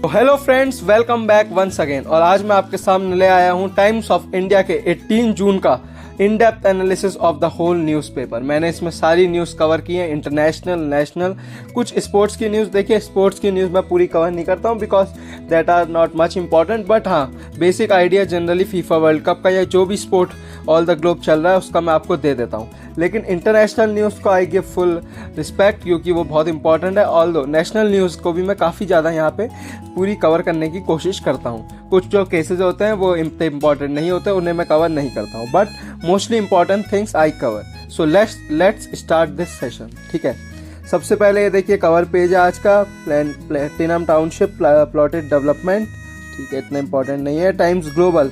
Hello friends, welcome back once again. और आज मैं आपके सामने ले आया हूँ टाइम्स ऑफ इंडिया के 18 जून का in depth analysis of the whole newspaper. मैंने इसमें सारी न्यूज़ कवर की है, इंटरनेशनल, नेशनल, कुछ स्पोर्ट्स की न्यूज़। देखिए, स्पोर्ट्स की न्यूज़ मैं पूरी कवर नहीं करता हूँ because that are not much important, but हाँ, basic idea generally FIFA World Cup का या जो भी स्पोर्ट ऑल द ग्लोब चल रहा है उसका मैं आपको दे देता हूँ। लेकिन इंटरनेशनल न्यूज़ को आई गिव फुल रिस्पेक्ट क्योंकि वो बहुत इंपॉर्टेंट है। ऑल्दो नेशनल न्यूज़ को भी मैं काफ़ी ज़्यादा यहाँ पे पूरी कवर करने की कोशिश करता हूँ। कुछ जो केसेस होते हैं वो इतने इंपॉर्टेंट नहीं होते, उन्हें मैं कवर नहीं करता हूँ, but mostly important things I cover. So let's start this session. ठीक है, सबसे पहले ये देखिए कवर पेज है आज का, प्लेटिनम टाउनशिप प्लॉटेड डेवलपमेंट। ठीक है, इतना इंपॉर्टेंट नहीं है। टाइम्स ग्लोबल,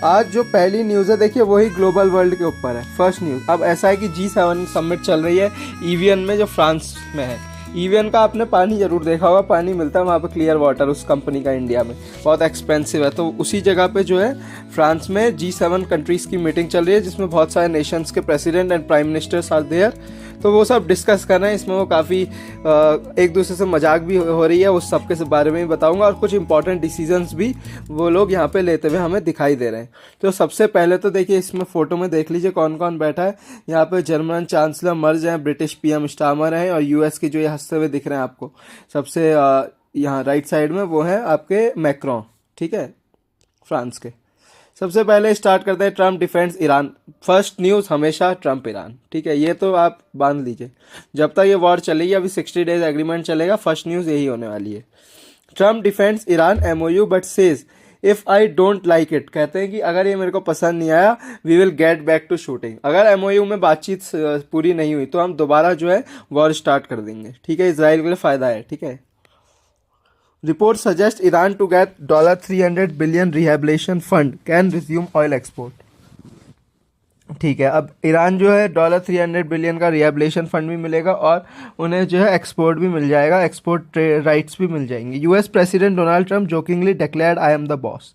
आज जो पहली न्यूज़ है देखिए वही ग्लोबल वर्ल्ड के ऊपर है, फर्स्ट न्यूज़। अब ऐसा है कि G7 समिट चल रही है ईवीएन में, जो फ्रांस में है। ईवीएन का आपने पानी जरूर देखा होगा, पानी मिलता है वहाँ पे, क्लियर वाटर, उस कंपनी का इंडिया में, बहुत एक्सपेंसिव है। तो उसी जगह पे जो है फ्रांस में G7 कंट्रीज़ की मीटिंग चल रही है जिसमें बहुत सारे नेशंस के president and prime ministers are there. तो वो सब डिस्कस कर रहे हैं, इसमें वो काफ़ी एक दूसरे से मजाक भी हो रही है, उस सब के बारे में भी बताऊंगा। और कुछ इंपॉर्टेंट डिसीजंस भी वो लोग यहाँ पे लेते हुए हमें दिखाई दे रहे हैं। तो सबसे पहले तो देखिए इसमें फ़ोटो में देख लीजिए कौन कौन बैठा है। यहाँ पे जर्मन चांसलर मर्ज हैं, ब्रिटिश पीएम स्टामर हैं, और यूएस के जो ये हंसते हुए दिख रहे हैं आपको सबसे यहाँ राइट साइड में, वो है आपके मैक्रोन। ठीक है, फ्रांस के। सबसे पहले स्टार्ट करते हैं Trump defends Iran. First news हमेशा ट्रम्प ईरान। ठीक है, ये तो आप बांध लीजिए, जब तक ये वॉर चलेगी, अभी 60 डेज एग्रीमेंट चलेगा, फर्स्ट न्यूज़ यही होने वाली है। Trump defends Iran MOU but says if I don't like it, कहते हैं कि अगर ये मेरे को पसंद नहीं आया we will get back to shooting. अगर MOU में बातचीत पूरी नहीं हुई तो हम दोबारा जो है वॉर स्टार्ट कर देंगे। ठीक है, इसराइल के लिए फ़ायदा है। ठीक है, Report suggests Iran to get $300 billion rehabilitation fund can resume oil export. ठीक है, अब ईरान जो है $300 बिलियन का रिहेबिलिटेशन फंड भी मिलेगा और उन्हें जो है एक्सपोर्ट भी मिल जाएगा, एक्सपोर्ट राइट्स भी मिल जाएंगे। US president Donald Trump jokingly declared I am the boss.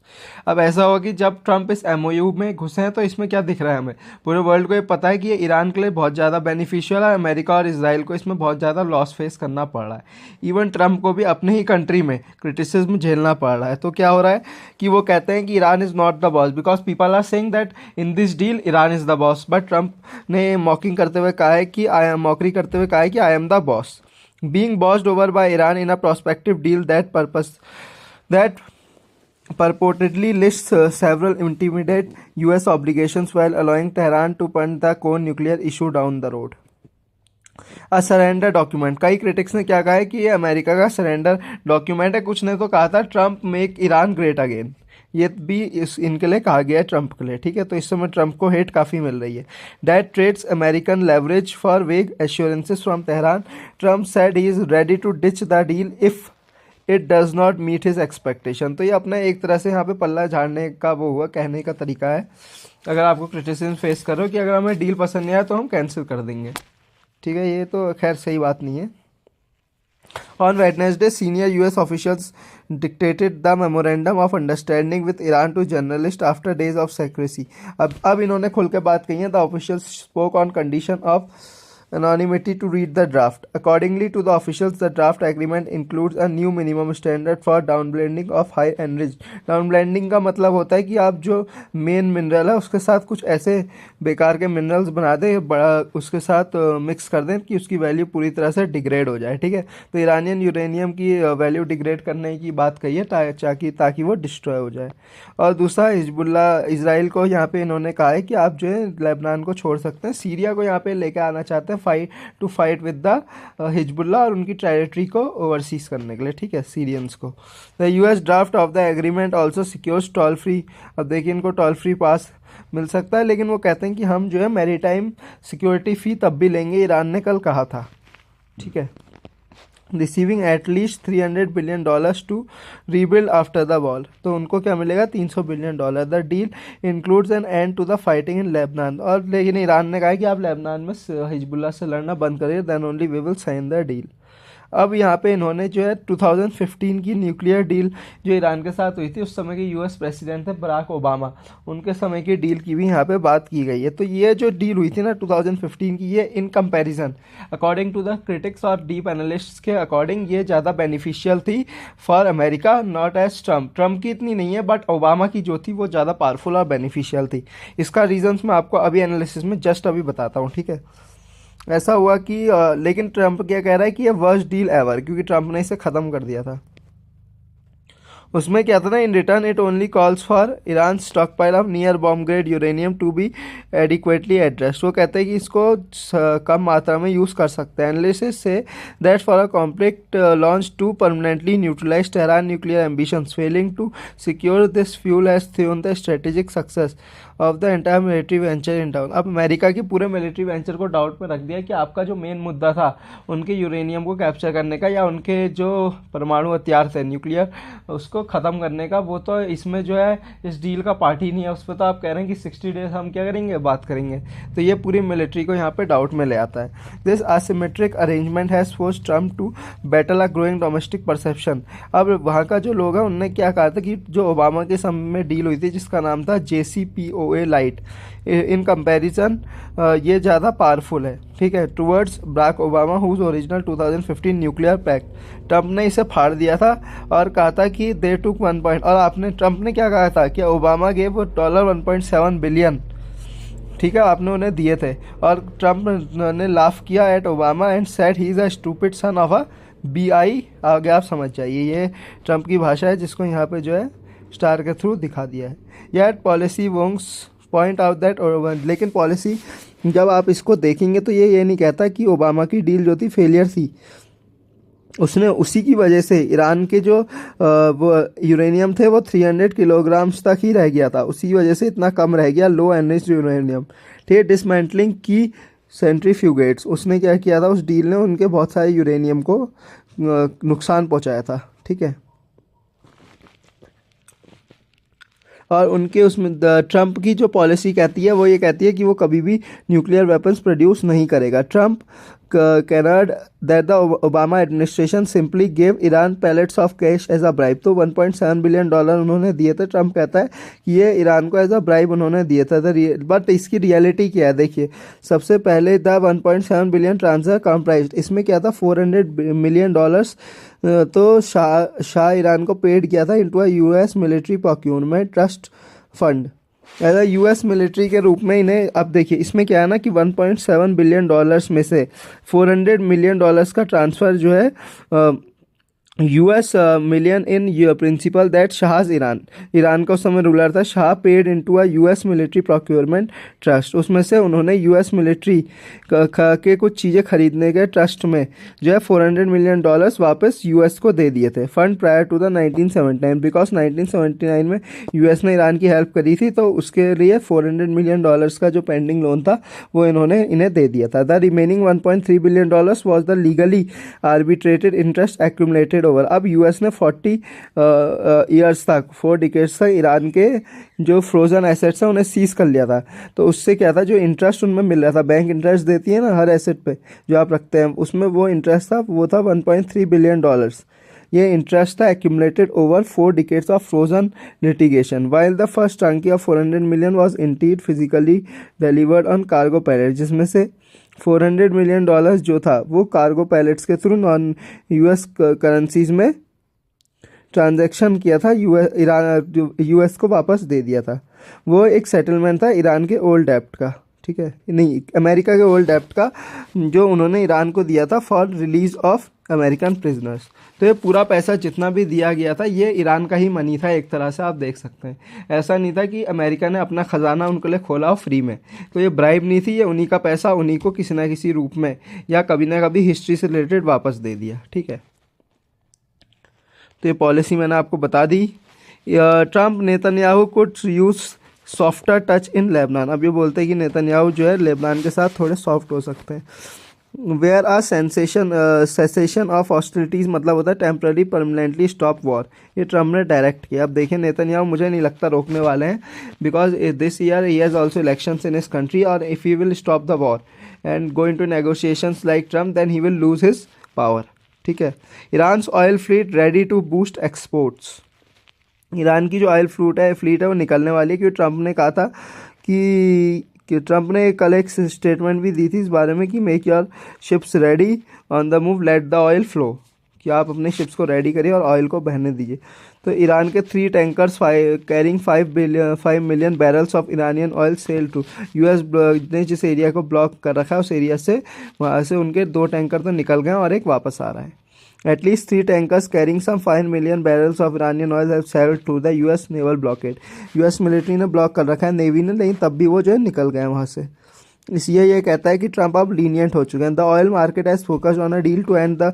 अब ऐसा होगा कि जब ट्रंप इस MOU में घुसे हैं तो इसमें क्या दिख रहा है, हमें पूरे वर्ल्ड को ये पता है कि ये ईरान के लिए बहुत ज़्यादा बेनिफिशियल है। अमेरिका और इसराइल को इसमें बहुत ज़्यादा लॉस फेस करना पड़ रहा है। इवन ट्रंप को भी अपने ही कंट्री में क्रिटिसिज्म झेलना पड़ रहा है। तो क्या हो रहा है कि वो कहते हैं कि Iran is not the boss because people are saying that in this deal Iran is the boss. But Trump ने मॉकिंग करते हुए कहा है कि मॉकरी करते हुए कहा है कि I am the boss, being बॉस्ड over by Iran in a prospective deal that purportedly lists several intermediate US obligations while allowing Tehran to punt the core nuclear issue down the road. A surrender document, कई critics ने क्या कहा है कि ये America का surrender document है। कुछ ने तो कहा था Trump make Iran great again, ये भी इनके लिए कहा गया है, ट्रंप के लिए। ठीक है, तो इस समय ट्रंप को हेट काफ़ी मिल रही है। That trades American leverage for vague assurances from Tehran. Trump said he is ready to ditch the deal if it does not meet his expectation. तो ये अपना एक तरह से यहाँ पे पल्ला झाड़ने का वो हुआ, कहने का तरीका है। अगर आपको क्रिटिसिज्म फेस कर रहे हो कि अगर हमें डील पसंद नहीं आया तो हम कैंसिल कर देंगे। ठीक है, ये तो खैर सही बात नहीं है। On Wednesday, senior US officials dictated the memorandum of understanding with Iran to journalists after days of secrecy. अब इन्होंने खुल के बात कही है। The officials spoke on condition of anonymity to read the draft. Accordingly to the officials, the draft agreement includes a new minimum standard for downblending of high enriched. Downblending का मतलब होता है कि आप जो मेन मिनरल है उसके साथ कुछ ऐसे बेकार के मिनरल्स बना दें, बड़ा उसके साथ मिक्स कर दें कि उसकी वैल्यू पूरी तरह से डिग्रेड हो जाए। ठीक है, तो ईरानियन यूरेनियम की वैल्यू डिग्रेड करने की बात कही है ताकि वो डिस्ट्रॉय हो जाए। और दूसरा, हिजबुल्ला इसराइल को यहाँ पे इन्होंने कहा है कि आप जो है लेबनान को छोड़ सकते हैं, सीरिया को यहाँ पे लेके आना चाहते हैं फाइट विद द हिजबुल्ला और उनकी टेरिटरी को ओवरसीज करने के लिए। ठीक है, सीरियंस को। The US draft of the agreement also secures toll free. अब देखिए इनको टोल फ्री पास मिल सकता है, लेकिन वो कहते हैं कि हम जो है मैरीटाइम सिक्योरिटी फ़ी तब भी लेंगे, ईरान ने कल कहा था। ठीक है, receiving at least $300 billion to rebuild after the war. तो उनको क्या मिलेगा, $300 billion. The deal includes an end to the fighting in Lebanon. और लेकिन ईरान ने कहा कि आप लेबनान में हिजबुल्ला से लड़ना बंद करिए, then only we will sign the deal. अब यहाँ पे इन्होंने जो है 2015 की न्यूक्लियर डील जो ईरान के साथ हुई थी, उस समय के यूएस प्रेसिडेंट थे बराक ओबामा, उनके समय की डील की भी यहाँ पे बात की गई है। तो ये जो डील हुई थी ना 2015 की, ये in comparison according to the critics और डीप एनालिस्ट्स के अकॉर्डिंग ये ज़्यादा बेनिफिशियल थी for America, not as Trump की इतनी नहीं है, बट ओबामा की जो थी वो ज़्यादा पावरफुल और बेनिफिशियल थी। इसका रीजंस मैं आपको अभी एनालिसिस में जस्ट अभी बताता हूँ, ठीक है। ऐसा हुआ कि लेकिन ट्रम्प क्या कह रहा है कि ये वर्स्ट डील एवर, क्योंकि ट्रम्प ने इसे ख़त्म कर दिया था। उसमें क्या था ना, in return it only calls for Iran stockpile of near bomb grade uranium to be adequately addressed. वो कहते हैं कि इसको कम मात्रा में यूज़ कर सकते हैं। एनालिसिस से that for a compact launch to permanently neutralize Tehran nuclear ambitions failing to secure this fuel has thrown the strategic success of the entire military venture in down. अब अमेरिका की पूरे military venture को doubt में रख दिया कि आपका जो मेन मुद्दा था उनके यूरेनियम को कैप्चर करने का या उनके जो परमाणु हथियार थे न्यूक्लियर उसको ख़त्म करने का, वो तो इसमें जो है इस डील का पार्ट ही नहीं है। उस पर तो आप कह रहे हैं कि 60 डेज हम क्या करेंगे, बात करेंगे। तो ये पूरी मिलिट्री को यहाँ पे डाउट में ले आता है। This asymmetric arrangement has forced Trump to battle a growing domestic perception. अब वहाँ का जो लोग है उनने क्या कहा था कि जो ओबामा के समय में डील हुई थी जिसका नाम था JCPOA लाइट, इन कंपैरिजन ये ज़्यादा पावरफुल है, ठीक है, towards Barack Obama whose original 2015 nuclear pact. Trump ने इसे फाड़ दिया था और कहा था कि दे टुक 1 पॉइंट, और ट्रम्प ने क्या कहा था कि ओबामा गेव $1.7 बिलियन, ठीक है, आपने उन्हें दिए थे। और ट्रम्प ने लाफ किया at Obama and said he is a stupid son of a BI। आगे आप समझ जाइए, ये ट्रम्प की भाषा है जिसको यहाँ पे जो है स्टार के थ्रू दिखा दिया है। Yet policy wonks point out that, लेकिन पॉलिसी जब आप इसको देखेंगे तो ये नहीं कहता कि ओबामा की डील जो थी फेलियर थी। उसने उसी की वजह से ईरान के जो वो यूरेनियम थे वो 300 किलोग्राम्स तक ही रह गया था, उसी की वजह से इतना कम रह गया लो एनरिच्ड यूरेनियम। ठीक है, डिसमेंटलिंग की सेंट्रीफ्यूगेट्स, उसने क्या किया था, उस डील ने उनके बहुत सारे यूरेनियम को नुकसान पहुंचाया था, ठीक है। और उनके उसमें ट्रम्प की जो पॉलिसी कहती है वो ये कहती है कि वो कभी भी न्यूक्लियर वेपन्स प्रोड्यूस नहीं करेगा। Trump canned that the Obama administration simply gave Iran pallets of cash as a bribe. तो $1.7 बिलियन उन्होंने दिए थे। ट्रम्प कहता है कि ये ईरान को एज अ ब्राइब उन्होंने दिए थे। बट इसकी रियलिटी क्या है, देखिए, सबसे पहले द 1.7 बिलियन ट्रांसफर कॉम्प्राइज्ड, इसमें क्या था, $400 मिलियन तो शाह ईरान को पेड किया था into a US military procurement trust fund as a US military के रूप में इन्हें। अब देखिए इसमें क्या है ना कि $1.7 बिलियन में से $400 मिलियन का ट्रांसफ़र जो है US million in principal that Shah's Iran का उस समय रूलर था, Shah paid into a US military procurement trust. उसमें से उन्होंने US मिलिट्री के कुछ चीज़ें खरीदने के ट्रस्ट में जो है $400 मिलियन वापस US को दे दिए थे। Fund prior to the 1979, because 1979 में US ने ईरान की हेल्प करी थी, तो उसके लिए $400 मिलियन का जो पेंडिंग लोन था वो इन्हें दे दिया था। The remaining $1.3 billion was the legally arbitrated interest accumulated over. अब US ने 40 ईयर्स तक 4 डिकेड्स तक ईरान के जो फ्रोजन एसेट्स हैं उन्हें सीज कर लिया था। तो उससे क्या था, जो इंटरेस्ट उनमें मिल रहा था, बैंक इंटरेस्ट देती है ना हर एसेट पे जो आप रखते हैं, उसमें वो इंटरेस्ट था, वो था $1.3 बिलियन। ये इंटरेस्ट था accumulated over 4 decades of frozen litigation. While the first tranche of $400 million was indeed physically delivered on cargo pallet, जिसमें से $400 मिलियन जो था वो कार्गो पैलेट्स के थ्रू नॉन US करेंसीज में ट्रांजैक्शन किया था, US को वापस दे दिया था। वो एक सेटलमेंट था ईरान के ओल्ड डेप्ट का, ठीक है, नहीं, अमेरिका के ओल्ड डेप्ट का, जो उन्होंने ईरान को दिया था for release of American prisoners. तो ये पूरा पैसा जितना भी दिया गया था ये ईरान का ही मनी था, एक तरह से आप देख सकते हैं। ऐसा नहीं था कि अमेरिका ने अपना ख़जाना उनके लिए खोला हो फ्री में, तो ये ब्राइब नहीं थी, ये उन्हीं का पैसा उन्हीं को किसी ना किसी रूप में या कभी ना कभी हिस्ट्री से रिलेटेड वापस दे दिया, ठीक है। तो ये पॉलिसी मैंने आपको बता दी। Trump Netanyahu could use softer touch in Lebanon. अब ये बोलते हैं कि नेतन्याहू जो है लेबनान के साथ थोड़े सॉफ्ट हो सकते हैं। Where are cessation of hostilities मतलब होता है टेम्पररी परमानेंटली स्टॉप वॉर। ये ट्रम्प ने डायरेक्ट किया। अब देखें नेतन्याहू मुझे नहीं लगता रोकने वाले हैं, because this year he has also elections in his country, और if he will stop the war and go into negotiations like Trump then he will lose his power. ठीक है। Iran oil fleet ready to boost exports. Iran की जो oil fleet है वो निकलने वाली है, क्योंकि ट्रंप ने कहा था कि ट्रंप ने कल एक स्टेटमेंट भी दी थी इस बारे में कि make your ships ready on the move, let the oil flow, कि आप अपने शिप्स को रेडी करिए और ऑयल को बहने दीजिए। तो ईरान के 3 tankers carrying 5 million barrels of Iranian oil sale to US ने जिस एरिया को ब्लॉक कर रखा है उस एरिया से, वहाँ से उनके 2 टैंकर तो निकल गए और एक वापस आ रहा है। At least 3 tankers carrying some 5 million barrels of Iranian oil have sailed to the US naval blockade. US military ने ब्लॉक कर रखा है नेवी ने, लेकिन तब भी वो जो है निकल गए वहाँ से। इसलिए ये कहता है कि ट्रंप अब लीनियंट हो चुके हैं। The oil market has focused on a deal to end the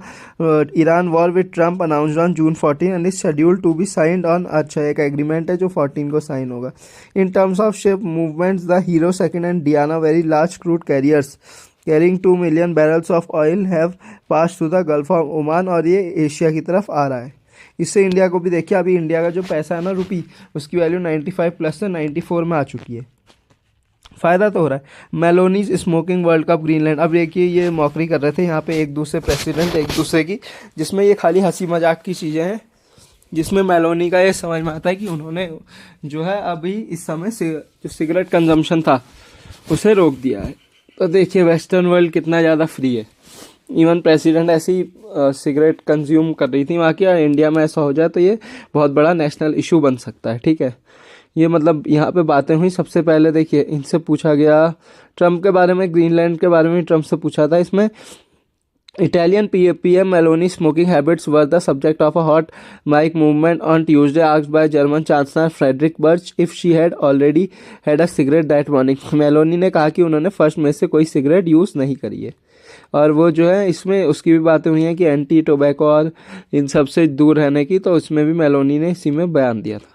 Iran war with Trump announced on June 14 and is scheduled to be signed on. अच्छा, एक एग्रीमेंट है जो 14 को साइन होगा। In terms of ship movements the Hero Second and Diana very large crude carriers carrying 2 million barrels of oil have pass through the Gulf of Oman, और ये Asia की तरफ आ रहा है। इससे इंडिया को भी देखिए, अभी इंडिया का जो पैसा है ना रुपी, उसकी वैल्यू 95 प्लस से 94 में आ चुकी है। फ़ायदा तो हो रहा है। मेलोनीज स्मोकिंग वर्ल्ड कप ग्रीनलैंड। अब देखिए ये मौकरी कर रहे थे यहाँ पे एक दूसरे प्रेसिडेंट एक दूसरे की, जिसमें ये खाली हंसी मजाक की चीज़ें हैं, जिसमें मेलोनी का ये समझ में आता है कि उन्होंने जो है अभी इस समय जो सिगरेट कंजम्पशन था उसे रोक दिया है। तो देखिए वेस्टर्न वर्ल्ड कितना ज़्यादा फ्री है। इवन प्रेसिडेंट ऐसी सिगरेट कंज्यूम कर रही थी वहाँ की, और इंडिया में ऐसा हो जाए तो ये बहुत बड़ा नेशनल इशू बन सकता है। ठीक है, ये मतलब यहाँ पे बातें हुई। सबसे पहले देखिए इनसे पूछा गया ट्रंप के बारे में, ग्रीनलैंड के बारे में ट्रंप से पूछा था। इसमें Italian PM Meloni smoking habits were the subject of a hot mic movement on Tuesday, asked by German Chancellor Friedrich Merz if she had already had a cigarette that morning. Meloni ने कहा कि उन्होंने first में से कोई cigarette use नहीं करी है, और वो जो है इसमें उसकी भी बातें हुई हैं कि एंटी टोबैको और इन सब से दूर रहने की, तो उसमें भी मेलोनी ने इसी में बयान दिया था।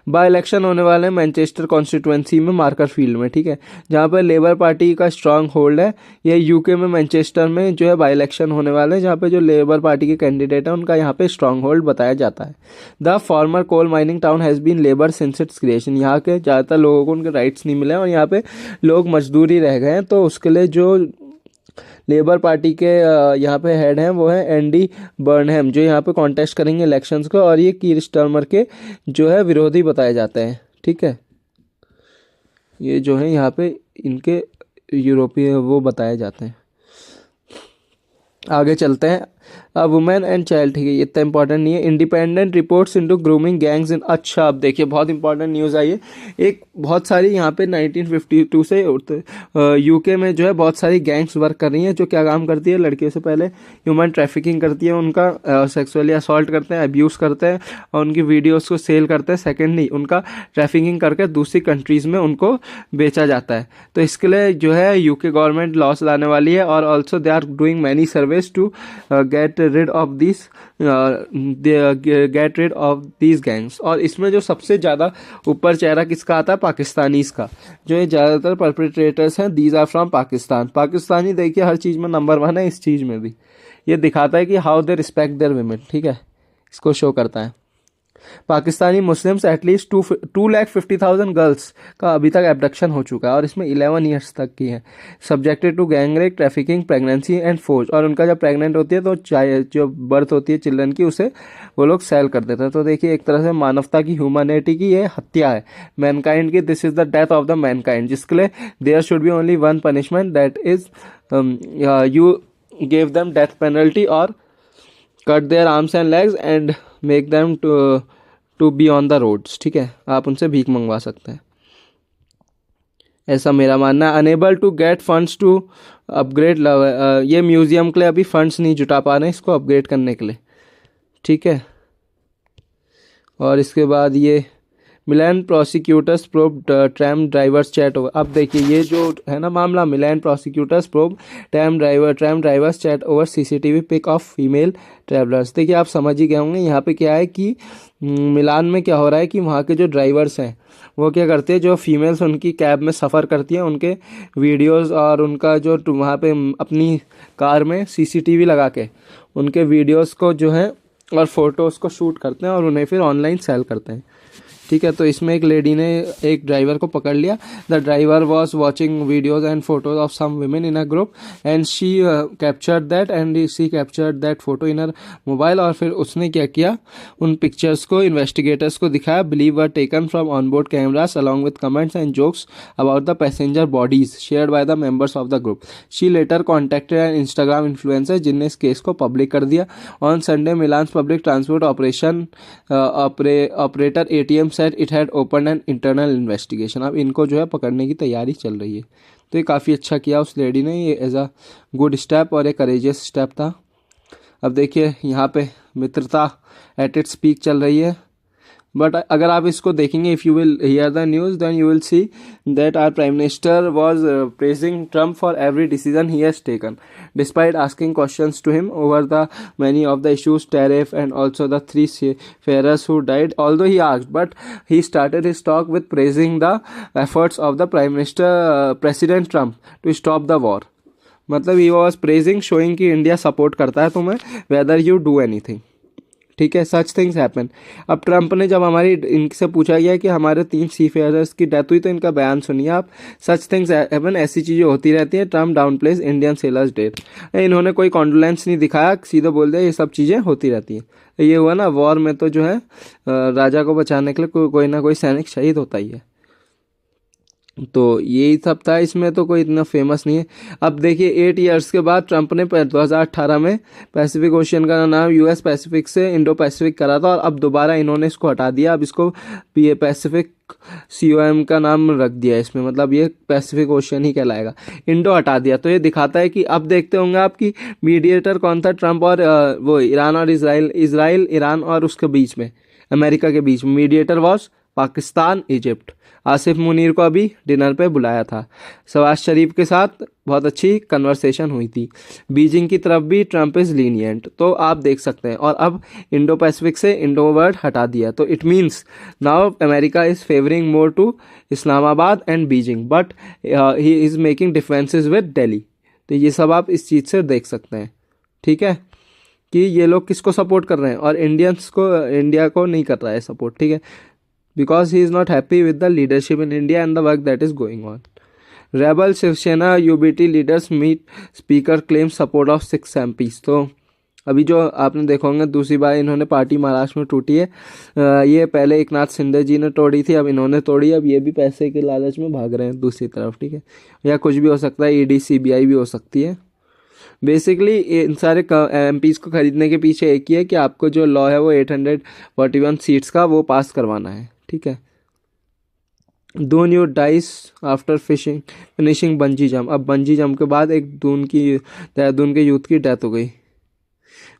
बाई इलेक्शन होने वाले हैं मैनचेस्टर कॉन्स्टिट्यूंसी में, मार्कर फील्ड में। ठीक है, जहाँ पर लेबर पार्टी का स्ट्रांग होल्ड है। ये यूके में मैनचेस्टर में जो है बाई इलेक्शन होने वाले हैं, जहाँ पे जो लेबर पार्टी के कैंडिडेट हैं उनका यहाँ पे स्ट्रांग होल्ड बताया जाता है। The former coal mining town has been Labour since its creation. यहाँ के ज़्यादातर लोगों को उनके राइट्स नहीं मिले और यहाँ पे लोग मजदूरी रह गए हैं, तो उसके लिए जो लेबर पार्टी के यहाँ पे हेड हैं वो है एंडी बर्नहैम, जो यहाँ पे कॉन्टेस्ट करेंगे इलेक्शंस को, और ये कीर स्टारमर के जो है विरोधी बताए जाते हैं। ठीक है, ये जो है यहाँ पे इनके यूरोपीय वो बताए जाते हैं। आगे चलते हैं। वुमेन एंड चाइल्ड, ठीक है ये इतना इंपॉर्टेंट नहीं है। Independent reports into grooming gangs in. अच्छा, अब देखिए बहुत इंपॉर्टेंट न्यूज़ आई है। एक बहुत सारी यहाँ पे 1952 से यूके में जो है बहुत सारी गैंग्स वर्क कर रही हैं, जो क्या काम करती है, लड़कियों से पहले ह्यूमन ट्रैफिकिंग करती है, उनका सेक्सुअली असॉल्ट करते हैं, अब्यूज़ करते हैं और उनकी वीडियोज़ को सेल करते हैं। सेकेंडली उनका ट्रैफिकिंग करके दूसरी कंट्रीज़ में उनको बेचा जाता है। तो इसके लिए जो है यूके गवर्नमेंट लॉस लाने वाली है, और also they are doing many surveys to get rid of these gangs। और इसमें जो सबसे ज़्यादा ऊपर चेहरा किसका आता है, पाकिस्तानीज़ का। जो ये ज़्यादातर परपेट्रेटर्स हैं these are from Pakistan. Pakistani देखिए हर चीज़ में नंबर 1 है, इस चीज़ में भी ये दिखाता है कि how they respect there women। ठीक है, इसको शो करता है। पाकिस्तानी मुस्लिम्स एटलीस्ट 250,000 गर्ल्स का अभी तक एब्डक्शन हो चुका है, और इसमें 11 ईयर्स तक की है। Subjected to gang rape, trafficking, pregnancy and force. और उनका जब प्रेग्नेंट होती है तो जो बर्थ होती है चिल्ड्रन की, उसे वो लोग सेल कर देते हैं। तो देखिए एक तरह से मानवता की, ह्यूमैनिटी की ये हत्या है, मैनकाइंड की। This is the death of the mankind, जिसके लिए there should be only one punishment, that is you give them death penalty और cut their arms and legs and make them to be on the roads. ठीक है, आप उनसे भीख मंगवा सकते हैं, ऐसा मेरा मानना है। Unable to get funds to upgrade love, ये म्यूजियम के लिए अभी फंड्स नहीं जुटा पा रहे हैं इसको अपग्रेड करने के लिए। ठीक है, और इसके बाद ये Milan prosecutors probe tram drivers chat over. अब देखिए ये जो है ना मामला, Milan prosecutors probe tram drivers chat over CCTV pic of female travellers. देखिए आप समझ ही गए होंगे यहाँ पे क्या है कि मिलान में क्या हो रहा है कि वहाँ के जो ड्राइवर्स हैं वो क्या करते हैं, जो फीमेल्स उनकी कैब में सफ़र करती हैं, उनके वीडियोस और उनका जो वहाँ पे अपनी कार में सीसीटीवी लगा के उनके वीडियोस को जो है और फोटोज़ को शूट करते हैं और उन्हें फिर ऑनलाइन सेल करते हैं। ठीक है। तो इसमें एक लेडी ने एक ड्राइवर को पकड़ लिया। The driver was watching videos and photos of some women in a group and she captured that and she captured that photo in her mobile. और फिर उसने क्या किया, उन पिक्चर्स को इन्वेस्टिगेटर्स को दिखाया। Believe were taken from on board cameras along with comments and jokes about the passenger bodies shared by the members of the group. She later contacted an Instagram influencer जिनने इस केस को public कर दिया। On Sunday Milan public transport operation operator ATM said it had open an internal investigation. अब इनको जो है पकड़ने की तैयारी चल रही है। तो ये काफ़ी अच्छा किया उस लेडी ने, ये एज अ गुड स्टेप और एक करेजियस स्टेप था। अब देखिए यहाँ पे मित्रता एट इट्स पीक चल रही है। बट अगर आप इसको देखेंगे, if you will hear the news then you will see that our prime minister was praising Trump for every decision he has taken despite asking questions to him over the many of the issues tariff and also the 3 seafarers who died, although he asked, but he started his talk with praising the efforts of the prime minister president Trump to stop the war. मतलब he was praising, showing कि India support करता है तुम्हें whether you do anything। ठीक है, such things happen. अब Trump ने जब हमारी इनसे पूछा गया कि हमारे 3 सीफेयरर्स की डेथ हुई तो इनका बयान सुनिए आप। सच थिंग्स हैपन, ऐसी चीज़ें होती रहती हैं। Trump down place Indian sellers death. इन्होंने कोई कॉन्डोलेंस नहीं दिखाया, सीधे बोल दिया ये सब चीज़ें होती रहती हैं। ये हुआ ना, वॉर में तो जो है राजा को बचाने के लिए कोई ना कोई सैनिक शहीद होता ही है। तो यही सब था, इसमें तो कोई इतना फेमस नहीं है। अब देखिए 8 ईयर्स के बाद ट्रंप ने 2018 में पैसिफिक ओशियन का नाम US पैसिफिक से इंडो पैसिफिक करा था और अब दोबारा इन्होंने इसको हटा दिया। अब इसको पैसिफिक COM का नाम रख दिया इसमें, मतलब ये पैसिफिक ओशियन ही कहलाएगा। इंडो हटा दिया, तो ये दिखाता है कि अब देखते होंगे आप कि मीडिएटर कौन था, ट्रंप और वो ईरान और इसराइल ईरान और उसके बीच में, अमेरिका के बीच में mediator was Pakistan Egypt. Asif Munir को अभी डिनर पे बुलाया था। शहबाज शरीफ के साथ बहुत अच्छी कन्वर्सेशन हुई थी। बीजिंग की तरफ भी ट्रंप इज़ लीनियंट, तो आप देख सकते हैं। और अब इंडो पैसिफिक से इंडो वर्ड हटा दिया, तो it means now America is favouring more to Islamabad and Beijing, but he is making differences with Delhi. तो ये सब आप इस चीज़ से देख सकते हैं। ठीक है, कि ये लोग किसको सपोर्ट कर रहे हैं और इंडियंस को, इंडिया को नहीं कर रहा है सपोर्ट। ठीक है, because he is not happy with the leadership in India and the work that is going on. Rebel Shivsena UBT leaders meet speaker claims support of 6 MPs। तो अभी जो आपने देखा होंगे दूसरी बार इन्होंने पार्टी महाराष्ट्र में टूटी है। ये पहले एकनाथ शिंदे जी ने तोड़ी थी, अब इन्होंने तोड़ी। अब ये भी पैसे के लालच में भाग रहे हैं दूसरी तरफ। ठीक है, या कुछ भी हो सकता है, ED CBI भी हो सकती है। बेसिकली इन सारे MPs को खरीदने के पीछे एक ही है कि आपको जो लॉ है वो 841 सीट्स का वो पास करवाना है। ठीक है, Doon you dice after finishing bungee jump. अब बंजी जंप के बाद एक दून के यूथ की डेथ हो गई।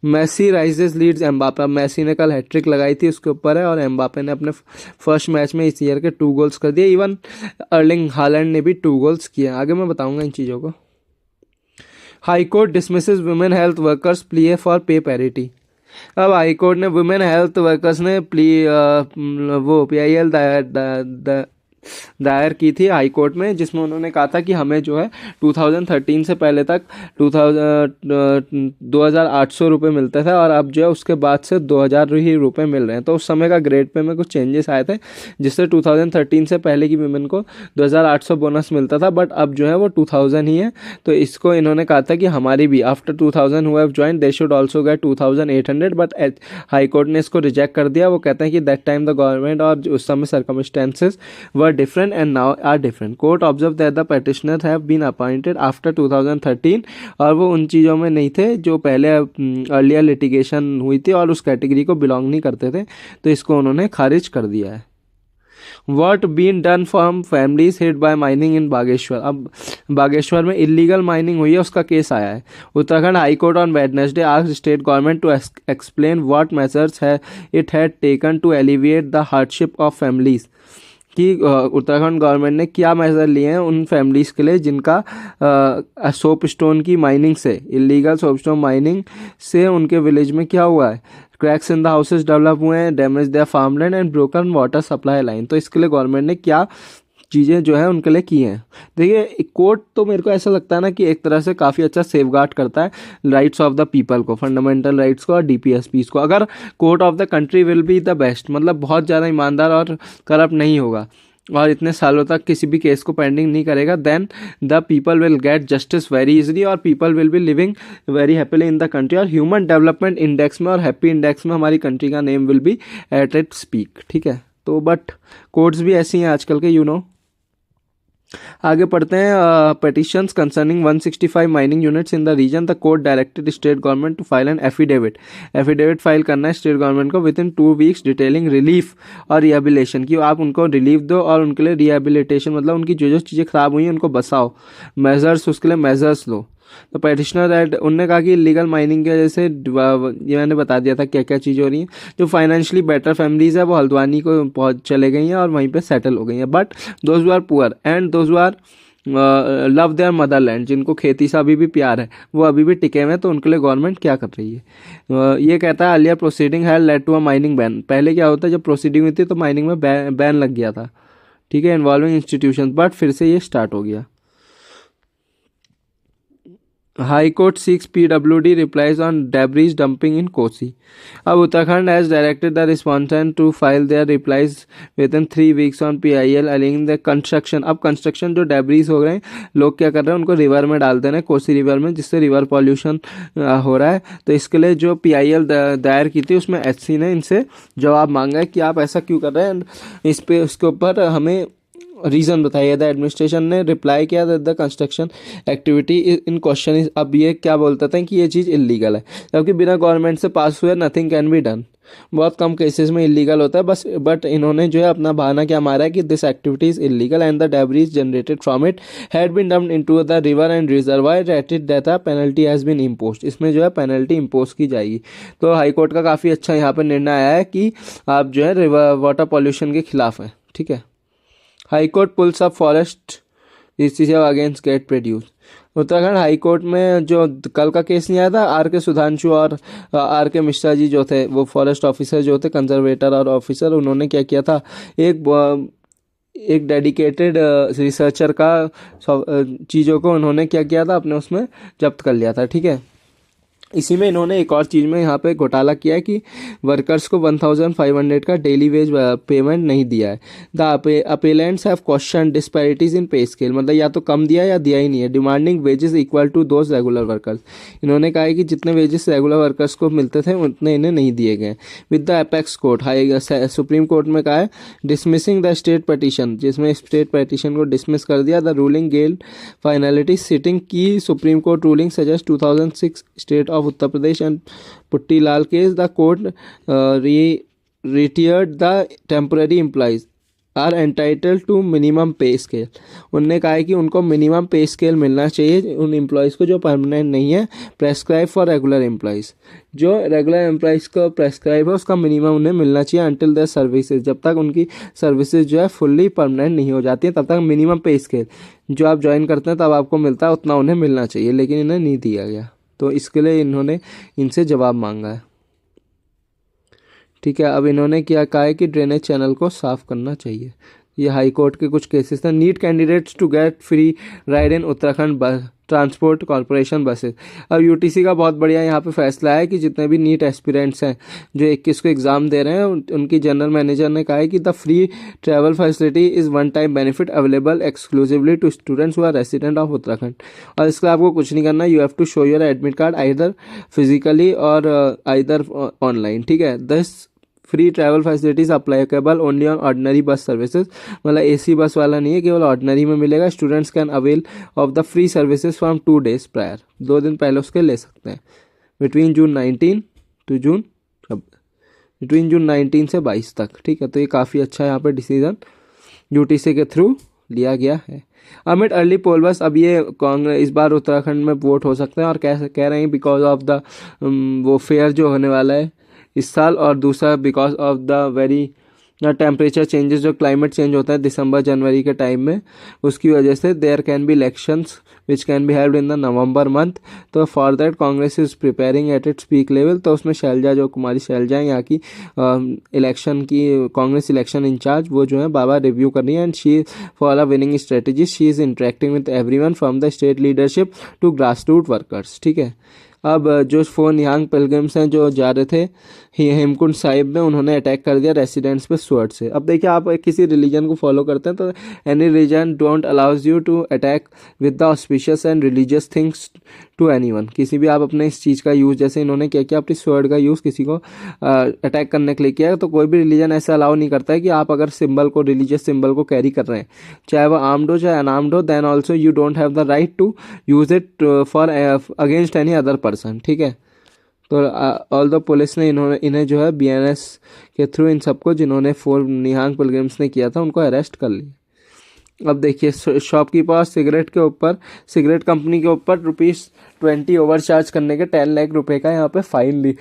Messi rises leads Mbappe. अब मैसी ने कल हैट्रिक लगाई थी, उसके ऊपर है, और एम्बापे ने अपने फर्स्ट मैच में इस ईयर के 2 गोल्स कर दिए। इवन अर्लिंग हालैंड ने भी 2 गोल्स किए। आगे मैं बताऊंगा इन चीज़ों को। High court dismisses women health workers plea for पे पैरिटी। अब हाई कोर्ट ने वुमेन हेल्थ वर्कर्स ने वो PIL दायर की थी हाई कोर्ट में, जिसमें उन्होंने कहा था कि हमें जो है 2013 से पहले तक 2800 रुपये मिलते थे और अब जो है उसके बाद से 2000 ही रुपये मिल रहे हैं। तो उस समय का ग्रेड पे में कुछ चेंजेस आए थे, जिससे 2013 से पहले की वीमेन को 2800 बोनस मिलता था, बट अब जो है वो 2000 ही है। तो इसको इन्होंने कहा था कि हमारी भी after 2000 who have joined they should also get 2800, but high court ने इसको रिजेक्ट कर दिया। वो कहते हैं कि दैट टाइम द गवर्नमेंट और उस समय circumstances were different and now are different. Court observed that the petitioners have been appointed after 2013 और वो उन चीज़ों में नहीं थे जो पहले अर्लियर लिटिगेशन हुई थी और उस कैटेगरी को बिलोंग नहीं करते थे, तो इसको उन्होंने खारिज कर दिया है। What been done from families hit by mining in Bageshwar. अब बागेश्वर में इलीगल माइनिंग हुई है, उसका केस आया है। Uttarakhand high court on Wednesday asked state government to explain what measures it had taken to alleviate the hardship of families. कि Uttarakhand government ने क्या मेजर लिए हैं उन फैमिलीज़ के लिए जिनका सोप स्टोन की माइनिंग से, इलीगल सोप स्टोन माइनिंग से उनके विलेज में क्या हुआ है, cracks in the houses develop हुए हैं, damage their farmland and broken water supply line. तो इसके लिए गवर्नमेंट ने क्या चीज़ें जो है उनके लिए की हैं। देखिए कोर्ट तो मेरे को ऐसा लगता है ना कि एक तरह से काफ़ी अच्छा सेफगार्ड करता है राइट्स ऑफ द पीपल को, फंडामेंटल राइट्स को और डीपीएसपीस को। अगर court of the country will be the best, मतलब बहुत ज़्यादा ईमानदार और करप्ट नहीं होगा और इतने सालों तक किसी भी केस को पेंडिंग नहीं करेगा, then the people will get justice very easily और people will be living very happily in the country. और ह्यूमन डेवलपमेंट इंडेक्स में और हैप्पी इंडेक्स में हमारी कंट्री का name will be at its peak, ठीक है। तो बट कोर्ट्स भी ऐसी हैं आजकल के, आगे पढ़ते हैं। Petitions concerning 165 mining units in the region, the court directed state government to file an affidavit file करना है स्टेट गवर्नमेंट को within 2 weeks detailing relief और रिहेबिलिटेशन की आप उनको रिलीफ दो और उनके लिए रिहेबिलिटेशन मतलब उनकी जो जो चीज़ें खराब हुई हैं उनको बसाओ, मेजर्स उसके लिए मेजर्स लो। तो पेटिशनर एड उनने कहा कि इलीगल माइनिंग की वजह से ये मैंने बता दिया था क्या क्या चीज़ हो रही है। जो फाइनेंशियली बेटर फैमिलीज है वो हल्द्वानी को पहुँच चले गई हैं और वहीं पे सेटल हो गई हैं। But those who are poor and those who are love their motherland, जिनको खेती से अभी भी प्यार है वो अभी भी टिके हुए हैं, तो उनके लिए गवर्नमेंट क्या कर रही है। ये कहता है earlier proceeding had led to a mining ban. पहले क्या होता है जब प्रोसीडिंग हुई थी तो माइनिंग में बैन लग गया था, ठीक है, इन्वॉल्विंग इंस्टीट्यूशन, बट फिर से ये स्टार्ट हो गया। High Court seeks PWD replies on debris dumping in Kosi. अब Uttarakhand has directed the respondent to file their replies within 3 weeks on PIL alleging the construction। अब कंस्ट्रक्शन जो डेब्रीज हो रहे हैं लोग क्या कर रहे हैं उनको रिवर में डाल दे रहे हैं, कोसी रिवर में, जिससे रिवर पॉल्यूशन हो रहा है। तो इसके लिए जो PIL दायर की थी उसमें HC ने इनसे जवाब मांगा है कि आप ऐसा क्यों कर रहे हैं, इस पे उसके ऊपर हमें रीज़न बताइए। द एडमिनिस्ट्रेशन ने रिप्लाई किया the construction activity in question is, अब ये क्या बोलते थे कि ये चीज़ इलीगल है, जबकि बिना गवर्नमेंट से पास हुए नथिंग कैन बी डन। बहुत कम केसेस में इलीगल होता है बस, बट इन्होंने जो है अपना बहाना क्या मारा है कि this activity is illegal and the debris generated from it had been dumped into the river and reservoir at it that penalty has been imposed. इसमें जो है पेनल्टी इम्पोज की जाएगी। तो हाईकोर्ट का काफ़ी अच्छा यहाँ पर निर्णय आया है कि आप जो है रिवर वाटर पॉल्यूशन के खिलाफ हैं, ठीक है। High court pulls up forest against get produce. Uttarakhand high court में जो कल का केस नहीं आया था R.K. सुधांशु और R.K. मिश्रा जी जो थे वो फॉरेस्ट ऑफिसर जो थे, कंजर्वेटर और ऑफिसर, उन्होंने क्या किया था, एक डेडिकेटेड रिसर्चर का चीज़ों को उन्होंने क्या किया था अपने उसमें जब्त कर लिया था, ठीक है। इसी में इन्होंने एक और चीज़ में यहाँ पे घोटाला किया है कि वर्कर्स को 1500 का डेली वेज पेमेंट नहीं दिया है। The appellants have question disparities in pay scale, मतलब या तो कम दिया या दिया ही नहीं है। Demanding wages equal to those regular workers, इन्होंने कहा है कि जितने वेजेस रेगुलर वर्कर्स को मिलते थे उतने इन्हें नहीं दिए गए। With the apex court supreme court में कहा है डिसमिसिंग द स्टेट पटिशन, जिसमें स्टेट पटिशन को डिसमिस कर दिया। द रूलिंग गेल्ड फाइनलिटी सिटिंग की supreme court ruling suggest 2006 state of Uttar Pradesh and Puttilal case, the court retired the temporary employees are entitled to minimum pay scale। उनने कहा है कि उनको मिनिमम पे स्केल मिलना चाहिए उन एम्प्लॉयज़ को जो परमानेंट नहीं है, प्रेस्क्राइब फॉर रेगुलर एम्प्लॉयज़। जो रेगुलर एम्प्लॉयज़ को प्रेस्क्राइब है उसका मिनिमम उन्हें मिलना चाहिए अंटिल द सर्विसेज, जब तक उनकी सर्विसेज जो है फुल्ली परमानेंट नहीं हो जाती है तब तक मिनिमम पे स्केल जो आप ज्वाइन करते हैं तब आपको मिलता है उतना उन्हें मिलना चाहिए, लेकिन इन्हें नहीं दिया गया। तो इसके लिए इन्होंने इनसे जवाब मांगा है, ठीक है। अब इन्होंने क्या कहा है कि ड्रेनेज चैनल को साफ़ करना चाहिए। ये हाई कोर्ट के कुछ केसेस थे। NEET candidates to get free ride in Uttarakhand transport corporation buses. अब यूटीसी का बहुत बढ़िया यहाँ पे फैसला है कि जितने भी नीट एस्पिरेंट्स हैं जो 21 को एग्ज़ाम दे रहे हैं उनकी जनरल मैनेजर ने कहा है कि the free travel facility is one time benefit available exclusively to students who are resident of Uttarakhand. और इसके लिए आपको कुछ नहीं करना, you have to show your admit card either physically और आइदर ऑनलाइन, ठीक है। This free travel facilities applicable only on ordinary bus services, मतलब AC बस वाला नहीं है, केवल ऑर्डिनरी में मिलेगा। Students can avail of the free services from 2 days prior, 2 दिन पहले उसके ले सकते हैं। बिटवीन जून 19 से 22 तक, ठीक है। तो ये काफ़ी अच्छा यहाँ पे डिसीजन UTC के थ्रू लिया गया है। अमिट अर्ली पोल बस, अब ये कांग्रेस इस बार उत्तराखंड में वोट हो सकते हैं और कह रहे हैं बिकॉज ऑफ द वो फेयर जो होने वाला है इस साल, और दूसरा बिकॉज ऑफ द वेरी या टेम्परेचर चेंजेस, जो क्लाइमेट चेंज होता है दिसंबर जनवरी के टाइम में, उसकी वजह से there can be elections which can be held in the November month. तो for that Congress is preparing at its peak level. तो उसमें शैलजा, जो कुमारी शैलजा यहाँ की इलेक्शन की कांग्रेस इलेक्शन इंचार्ज, वो जो है बाबा रिव्यू कर रही है। And she for a winning strategy she is interacting with everyone from the state leadership to grass root workers. ठीक है, अब जो 4 निहंग पिलग्रिम्स हैं जो जा रहे थे हेमकुंड साहिब में, उन्होंने अटैक कर दिया रेसिडेंट्स पे स्वॉर्ड से। अब देखिए, आप किसी रिलीजन को फॉलो करते हैं तो any religion don't allows you to attack with the auspicious and religious things to anyone. किसी भी आप अपने इस चीज़ का यूज़, जैसे इन्होंने क्या किया, अपनी स्वॉर्ड का यूज़ किसी को अटैक करने के लिए किया, तो कोई भी रिलीजन ऐसा अलाउ नहीं करता है कि आप अगर सिंबल को, रिलीजियस सिंबल को कैरी कर रहे हैं, चाहे वो आर्म्ड हो चाहे अनआर्म्ड हो, then also you don't have the right to use it for against any other person. ठीक है, तो ऑल द पुलिस ने इन्हें जो है BNS के थ्रू इन सबको, जिन्होंने 4 निहंग पिलग्रिम्स ने किया था, उनको अरेस्ट कर लिया। अब देखिए, शॉपकीपर सिगरेट के ऊपर, सिगरेट कंपनी के ऊपर ₹20 ओवर चार्ज करने के 10 लाख रुपए का यहाँ पे फाइन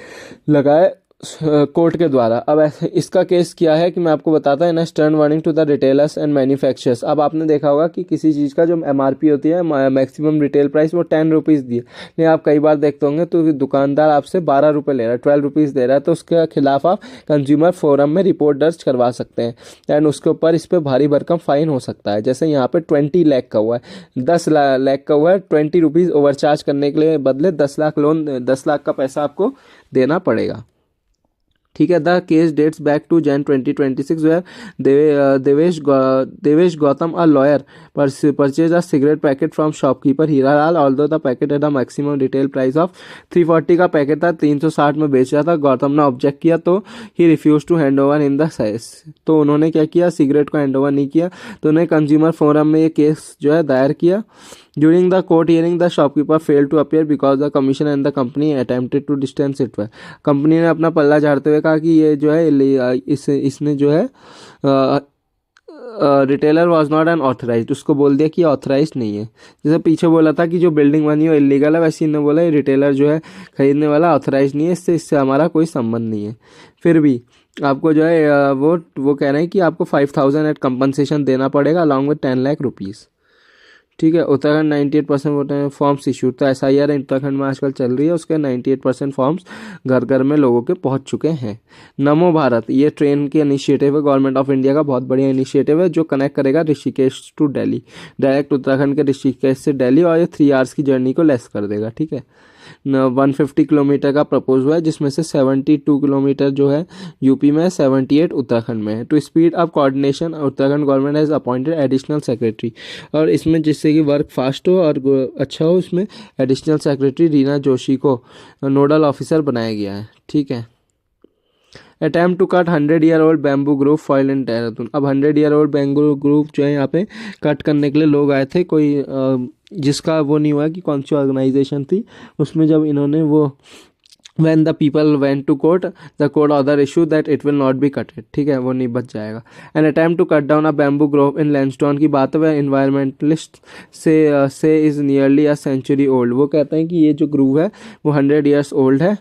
लगा है कोर्ट के द्वारा। अब ऐसे इसका केस क्या है कि मैं आपको बताता हूँ। In stern warning to the retailers and manufacturers. अब आपने देखा होगा कि किसी चीज़ का जो MRP होती है, मैक्सिमम रिटेल प्राइस, वो 10 रुपीज़ दी है, लेकिन आप कई बार देखते होंगे तो दुकानदार आपसे 12 रुपये ले रहा है, 12 रुपीज़ दे रहा है, तो उसके खिलाफ आप कंज्यूमर फोरम में रिपोर्ट दर्ज करवा सकते हैं एंड उसके ऊपर इस पर भारी भरकम फाइन हो सकता है। जैसे यहाँ पे 20 लाख का हुआ है, 10 लाख का हुआ है, 20 रुपीज़ ओवरचार्ज करने के लिए बदले 10 लाख लोन, 10 लाख का पैसा आपको देना पड़ेगा। ठीक है, the case dates back to Jan 2026 where Devesh Gautam a lawyer purchase a cigarette packet from shopkeeper Hiralal, although the packet at the maximum retail price of 340 का पैकेट था, 360 में बेच रहा था। गौतम ने ऑब्जेक्ट किया तो he refuse to hand over in the size. तो उन्होंने क्या किया, सिगरेट को हैंड ओवर नहीं किया, तो उन्हें कंज्यूमर फोरम में ये केस जो है दायर किया। During the court hearing, the shopkeeper failed to appear because the commission and the company attempted to distance it. Company ने अपना पल्ला झाड़ते हुए कहा कि ये जो है इसने जो है retailer was not an authorise, उसको बोल दिया कि ऑथराइज नहीं है। जैसे पीछे बोला था कि जो बिल्डिंग बनी हो इलीगल है, वैसे इन्होंने बोला रिटेलर जो है खरीदने वाला ऑथराइज नहीं है, इससे हमारा कोई संबंध नहीं है। फिर भी आपको जो है वो कह रहे हैं कि आपको 5,000 एट कंपनसेशन देना पड़ेगा अलॉन्ग विद 10 लाख रुपीज़। ठीक है, उत्तराखंड 98% वोट फॉर्म्स इशूड। तो SIR उत्तराखंड में आजकल चल रही है, उसके 98% फॉर्म्स घर घर में लोगों के पहुंच चुके हैं। नमो भारत, ये ट्रेन की इनिशिएटिव है, गवर्नमेंट ऑफ इंडिया का बहुत बढ़िया इनिशिएटिव है, जो कनेक्ट करेगा ऋषिकेश टू दिल्ली, डायरेक्ट उत्तराखंड के ऋषिकेश से दिल्ली, और ये 3 आवर्स की जर्नी को लेस कर देगा। ठीक है, 150 किलोमीटर का प्रपोज हुआ है, जिसमें से 72 किलोमीटर जो है यूपी में है, 78 उत्तराखंड में है। To speed up coordination, Uttarakhand government has appointed additional secretary, और इसमें जिससे कि वर्क फास्ट हो और अच्छा हो, इसमें एडिशनल सेक्रेटरी रीना जोशी को नोडल ऑफिसर बनाया गया है। ठीक है, attempt to cut 100-year-old bamboo grove foil in Dehradun. अब 100-year-old बैम्बू ग्रोव जो है यहाँ पे कट करने के लिए लोग आए थे, कोई जिसका वो नहीं हुआ कि कौन सी ऑर्गेनाइजेशन थी, उसमें जब इन्होंने वो when the people went to court, the court order issued that it will not be cutted। ठीक है, वो नहीं बच जाएगा। An attempt to cut down a bamboo grove in Lansdowne की बात है, environmentalist से is nearly a century old। वो कहते हैं कि ये जो ग्रूव है वो 100 years old है।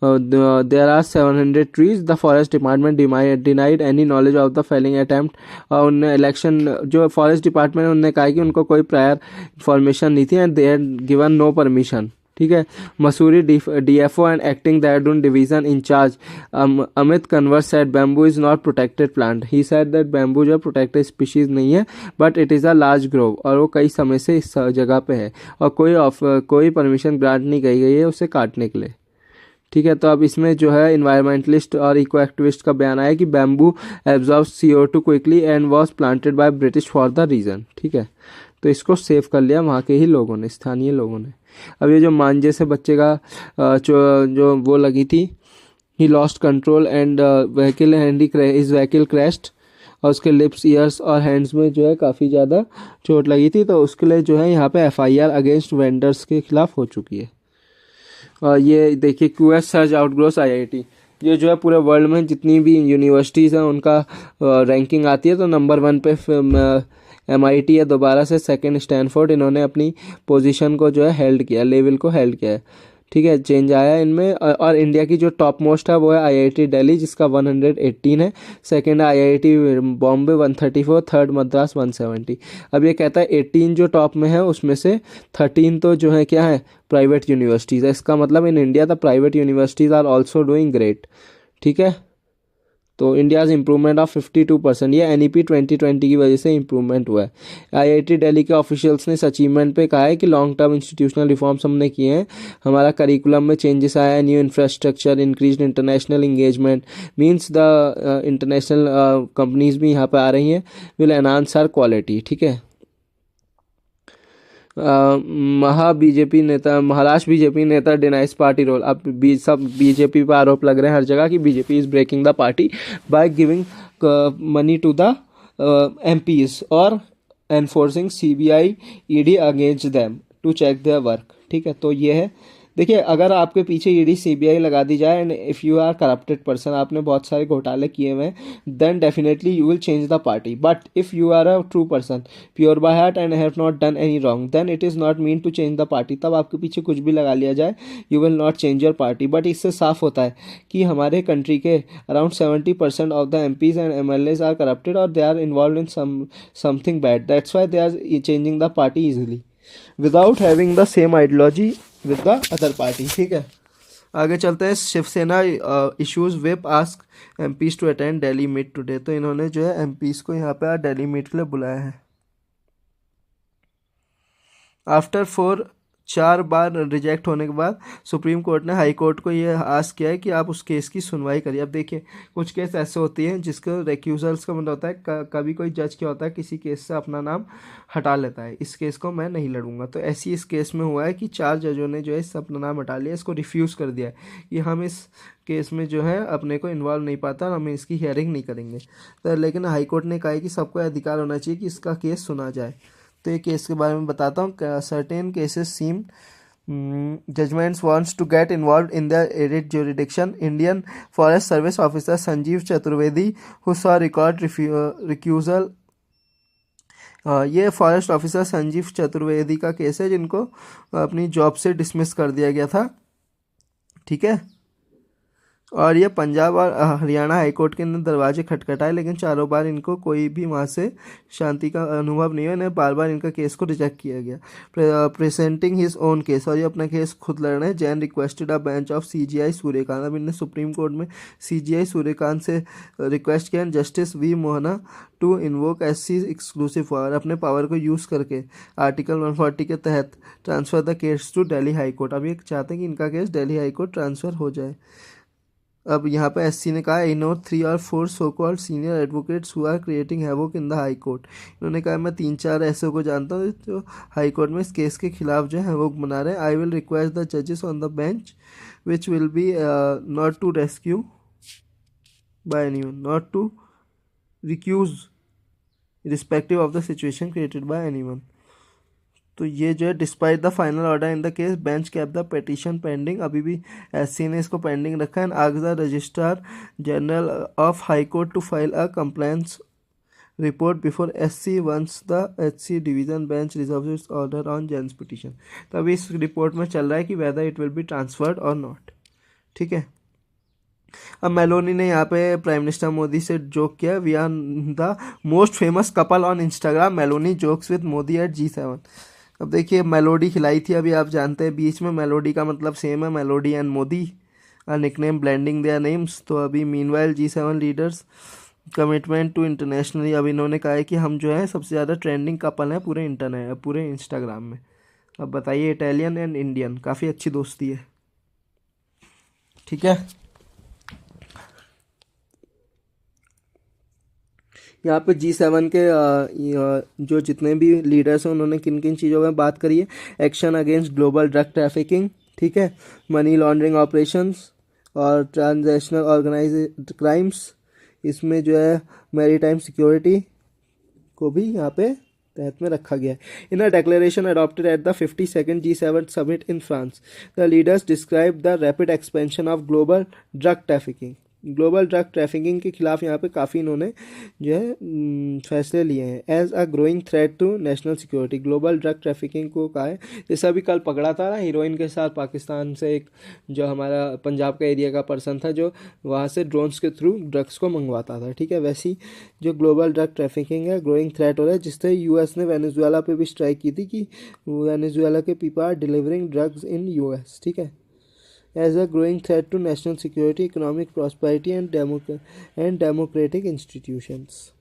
There are 700 trees. The forest department denied any knowledge of the felling attempt। उनने इलेक्शन जो फॉरेस्ट डिपार्टमेंट है उन्होंने कहा कि उनको कोई प्रायर इन्फॉर्मेशन नहीं थी and they had given no permission. ठीक है, Mussoorie DFO and acting Dehradun division incharge Amit Kanwar said bamboo is not protected plant. He said that bamboo जो प्रोटेक्टेड स्पीशीज नहीं है, but it is a large grove, और वो कई समय से इस जगह पे है और कोई परमिशन ग्रांट नहीं की गई है उसे काटने के लिए। ठीक है, तो अब इसमें जो है इन्वायरमेंटलिस्ट और इको एक्टिविस्ट का बयान आया कि bamboo absorb CO2 quickly and was planted by British for the reason. ठीक है, तो इसको सेव कर लिया वहाँ के ही लोगों ने, स्थानीय लोगों ने। अब ये जो मांझे से बच्चे का जो वो लगी थी, he lost control and vehicle crashed, और उसके लिप्स, ईयर्स और हैंड्स में जो है काफ़ी ज़्यादा चोट लगी थी, तो उसके लिए जो है यहाँ पे FIR अगेंस्ट वेंडर्स के खिलाफ हो चुकी है। और ये देखिए QS सर्च आउटग्रोस IIT, ये जो है पूरे वर्ल्ड में जितनी भी यूनिवर्सिटीज़ हैं उनका रैंकिंग आती है, तो नंबर 1 पे MIT है, दोबारा से सेकंड स्टैनफोर्ड, इन्होंने अपनी पोजीशन को जो है हेल्ड किया, लेवल को हेल्ड किया है। ठीक है, चेंज आया इनमें। और इंडिया की जो टॉप मोस्ट है वो है आईआईटी दिल्ली जिसका 118 है, सेकंड है आईआईटी बॉम्बे 134, थर्ड मद्रास 170। अब ये कहता है 18 जो टॉप में है उसमें से 13 तो जो है क्या है, प्राइवेट यूनिवर्सिटीज़ है। इसका मतलब in India the private universities are also doing great. ठीक है, तो इंडियाज़ इम्प्रूवमेंट ऑफ 52%, ये एनईपी 2020 की वजह से इम्प्रूवमेंट हुआ है। आईआईटी दिल्ली के ऑफिशियल्स ने इस अचीवमेंट पे कहा है कि लॉन्ग टर्म इंस्टीट्यूशनल रिफॉर्म्स हमने किए हैं, हमारा करिकुलम में चेंजेस आया है, new infrastructure, increase international engagement, means the international companies भी यहाँ पे आ रही हैं, विल एनहांस आर क्वालिटी। ठीक है, बीजेपी नेता, महाराष्ट्र बीजेपी नेता डिनाइज पार्टी रोल। अब सब बीजेपी पर आरोप लग रहे हैं हर जगह कि BJP is breaking the party by giving money to the MPs और enforcing CBI ED against them to check their work. ठीक है, तो ये है, देखिए अगर आपके पीछे ईडी सीबीआई लगा दी जाए and if you are corrupted person, आपने बहुत सारे घोटाले किए हुए हैं, then definitely you will change the party. But if you are a true person, pure by heart and have not done any wrong, then it is not mean to change the party. तब आपके पीछे कुछ भी लगा लिया जाए, you will not change your party. But इससे साफ होता है कि हमारे कंट्री के around 70% of the MPs and MLAs are corrupted और they are involve in something bad. That's why they are changing the party easily without having the same ideology with the other party. ठीक है, आगे चलते हैं। Shiv Sena issues whip ask MPs to attend Delhi meet today. तो इन्होंने जो है MPs को यहाँ पे दिल्ली मीट के लिए बुलाया है। आफ्टर 4 बार रिजेक्ट होने के बाद सुप्रीम कोर्ट ने हाई कोर्ट को ये आस्क किया है कि आप उस केस की सुनवाई करिए। अब देखिए कुछ केस ऐसे होती हैं जिसको रेक्यूजल्स का मतलब होता है कभी कोई जज क्या होता है किसी केस से अपना नाम हटा लेता है, इस केस को मैं नहीं लड़ूंगा। तो ऐसी इस केस में हुआ है कि 4 जजों ने जो है इससे अपना नाम हटा लिया, इसको रिफ्यूज़ कर दिया है कि हम इस केस में जो है अपने को इन्वॉल्व नहीं पाता और हम इसकी हियरिंग नहीं करेंगे। तो लेकिन हाई कोर्ट ने कहा है कि सबको अधिकार होना चाहिए कि इसका केस सुना जाए। तो ये केस के बारे में बताता हूँ। Certain cases seem judgments wants to get involved in the audit jurisdiction. Indian Forest Service officer Sanjeev Chaturvedi who saw record recusal, ये फॉरेस्ट ऑफिसर संजीव चतुर्वेदी का केस है जिनको अपनी जॉब से डिसमिस कर दिया गया था। ठीक है, और ये पंजाब और हरियाणा हाईकोर्ट के दरवाजे खटखटाए लेकिन चारों बार इनको कोई भी वहाँ से शांति का अनुभव नहीं हुआ, इन्हें बार बार इनका केस को रिजेक्ट किया गया। प्रेजेंटिंग हिज ओन केस, और ये अपना केस खुद लड़ रहे हैं। Jain requested a bench of CJI Suryakant. अब इन्हें सुप्रीम कोर्ट में सीजीआई सूर्यकांत से रिक्वेस्ट किया justice V Mohana to invoke SC exclusive power, अपने पावर को यूज़ करके आर्टिकल 140 के तहत transfer the case to Delhi high court. अब ये चाहते हैं कि इनका case Delhi high court transfer हो जाए। अब यहाँ पे एससी ने कहा I know 3 or 4 so called senior advocates who are creating havoc in the high court. इन्होंने कहा मैं 3-4 ऐसे को जानता हूँ जो हाई कोर्ट में इस केस के खिलाफ जो है हैवोक बना रहे हैं। आई विल रिक्वेस्ट द जजेस on the bench which will be not to rescue by anyone, not to recuse respective of the situation created by anyone. तो ये जो है despite the final order in the case bench kept the petition pending, अभी भी SC ने इसको pending रखा है। Ask the registrar general of high court to file a complaints report before SC once the HC division bench reserve its order on Jain's petition. तो अभी इस report में चल रहा है कि whether it will be transferred और नॉट। ठीक है, अब मेलोनी ने यहाँ पे प्राइम मिनिस्टर मोदी से जोक किया, we are the most famous couple on Instagram, Meloni jokes with Modi at G7। अब देखिए मेलोडी खिलाई थी, अभी आप जानते हैं बीच में मेलोडी का मतलब सेम है, melody and Modi nickname blending their names. तो अभी meanwhile G7 leaders commitment to internationally, अब इन्होंने कहा है कि हम जो है सबसे ज़्यादा ट्रेंडिंग कपल हैं पूरे इंस्टाग्राम में। अब बताइए, इटालियन एंड इंडियन, काफ़ी अच्छी दोस्ती है। ठीक है, यहाँ पे G7 के जो जितने भी लीडर्स हैं उन्होंने किन किन चीज़ों में बात करी है। Action against global drug trafficking, ठीक है, मनी लॉन्ड्रिंग ऑपरेशंस और ट्रांजैक्शनल ऑर्गेनाइज क्राइम्स, इसमें जो है मैरीटाइम सिक्योरिटी को भी यहाँ पे तहत में रखा गया है। In a declaration adopted at the 52nd G7 summit in France, the leaders describe the rapid expansion of global drug trafficking global drug trafficking के खिलाफ यहाँ पे काफ़ी इन्होंने जो है फैसले लिए हैं। As a growing threat to national security, global drug trafficking को कहा है, जैसे अभी कल पकड़ा था ना हीरोइन के साथ पाकिस्तान से एक जो हमारा पंजाब का एरिया का पर्सन था जो वहाँ से ड्रोन्स के थ्रू ड्रग्स को मंगवाता था, ठीक है। वैसी जो ग्लोबल ड्रग ट्रैफिकिंग है ग्रोइंग थ्रेट हो रहा है, जिससे यूएस ने वेनेजुएला पे भी स्ट्राइक की थी कि वेनेजुएला के people are delivering drugs in US, ठीक है। As a growing threat to national security, economic prosperity and democratic institutions.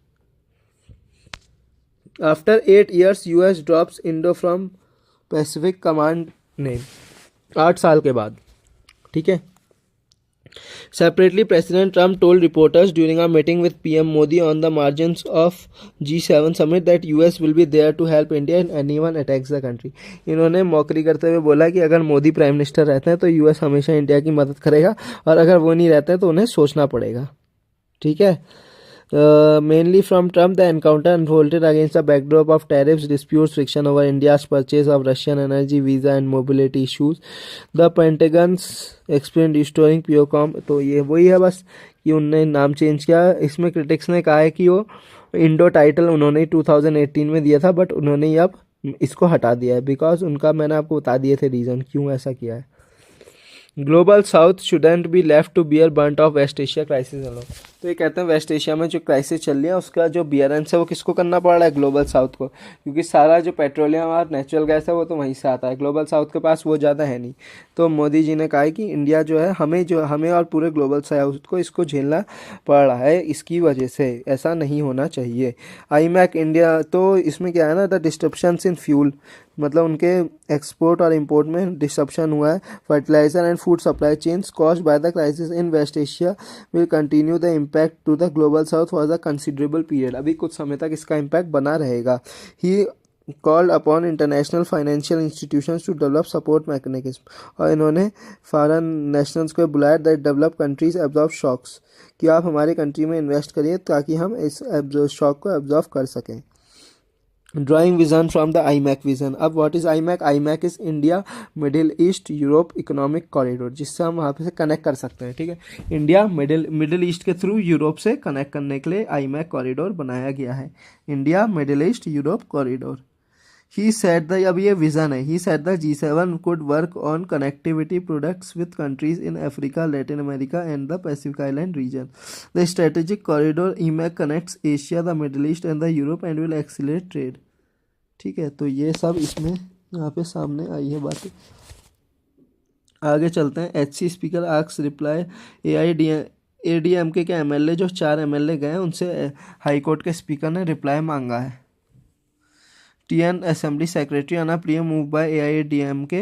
After 8 years US drops Indo from Pacific command name, 8 साल के बाद, ठीक है। Separately, President Trump told reporters during a meeting with PM Modi on the margins of G7 summit that US will be there to help India if anyone attacks the country. इन्होंने मौकरी करते हुए बोला कि अगर मोदी प्राइम मिनिस्टर रहते हैं तो US हमेशा इंडिया की मदद करेगा और अगर वो नहीं रहते हैं तो उन्हें सोचना पड़ेगा, ठीक है। Mainly from Trump, the encounter unfolded against a backdrop of tariffs, disputes, friction over India's purchase of Russian energy, visa and mobility issues. The Pentagon's explained restoring POCOM. तो ये वही है बस कि उनने नाम चेंज किया। इसमें क्रिटिक्स ने कहा है कि वो इंडो टाइटल उन्होंने 2018 में दिया था, बट उन्होंने अब इसको हटा दिया है बिकॉज उनका, मैंने आपको बता दिए थे रीज़न क्यों ऐसा किया है। Global South shouldn't be left to bear brunt of West Asia crisis alone. तो ये कहते हैं वेस्ट एशिया में जो क्राइसिस चल रही है उसका जो बियरेंस है वो किसको करना पड़ रहा है, ग्लोबल साउथ को, क्योंकि सारा जो पेट्रोलियम और नेचुरल गैस है वो तो वहीं से आता है, ग्लोबल साउथ के पास वो ज़्यादा है नहीं। तो मोदी जी ने कहा है कि इंडिया जो है हमें और पूरे ग्लोबल साउथ को इसको झेलना पड़ रहा है, इसकी वजह से ऐसा नहीं होना चाहिए। आईमैक इंडिया, तो इसमें क्या है ना, द डिस्ट्रप्शंस इन फ्यूल, मतलब उनके एक्सपोर्ट और इंपोर्ट में डिस्ट्रप्शन हुआ है। Fertiliser and food supply chains caused by the crisis in West Asia will continue the impact to the Global South for the considerable period. अभी कुछ समय तक इसका इम्पैक्ट बना रहेगा। He called upon international financial institutions to develop support mechanism, और इन्होंने foreign nationals को बुलाया that develop countries absorb shocks, कि आप हमारी कंट्री में इन्वेस्ट करिए ताकि हम इस शॉक को एब्जॉर्ब कर सकें। Drawing vision from the IMEC vision. अब what is IMEC? IMEC is India Middle East Europe economic corridor, जिससे हम वहाँ पे से कनेक्ट कर सकते हैं, ठीक है। इंडिया मिडिल ईस्ट के थ्रू यूरोप से कनेक्ट करने के लिए आईमैक कॉरिडोर बनाया गया है, India Middle East Europe corridor. He said the, अब ये विजन है, ही said the G7 could work on connectivity products with countries in Africa, Latin America and the Pacific Island region. The strategic corridor EMAC connects Asia, the Middle East and the Europe and will accelerate trade. ठीक है, तो ये सब इसमें यहाँ पे सामने आई है बातें। आगे चलते हैं। HC speaker asks reply ADMK के MLA, जो 4 MLA गए उनसे हाईकोर्ट के स्पीकर ने रिप्लाई मांगा है। TN Assembly Secretary Anna Priya moved by AIADMK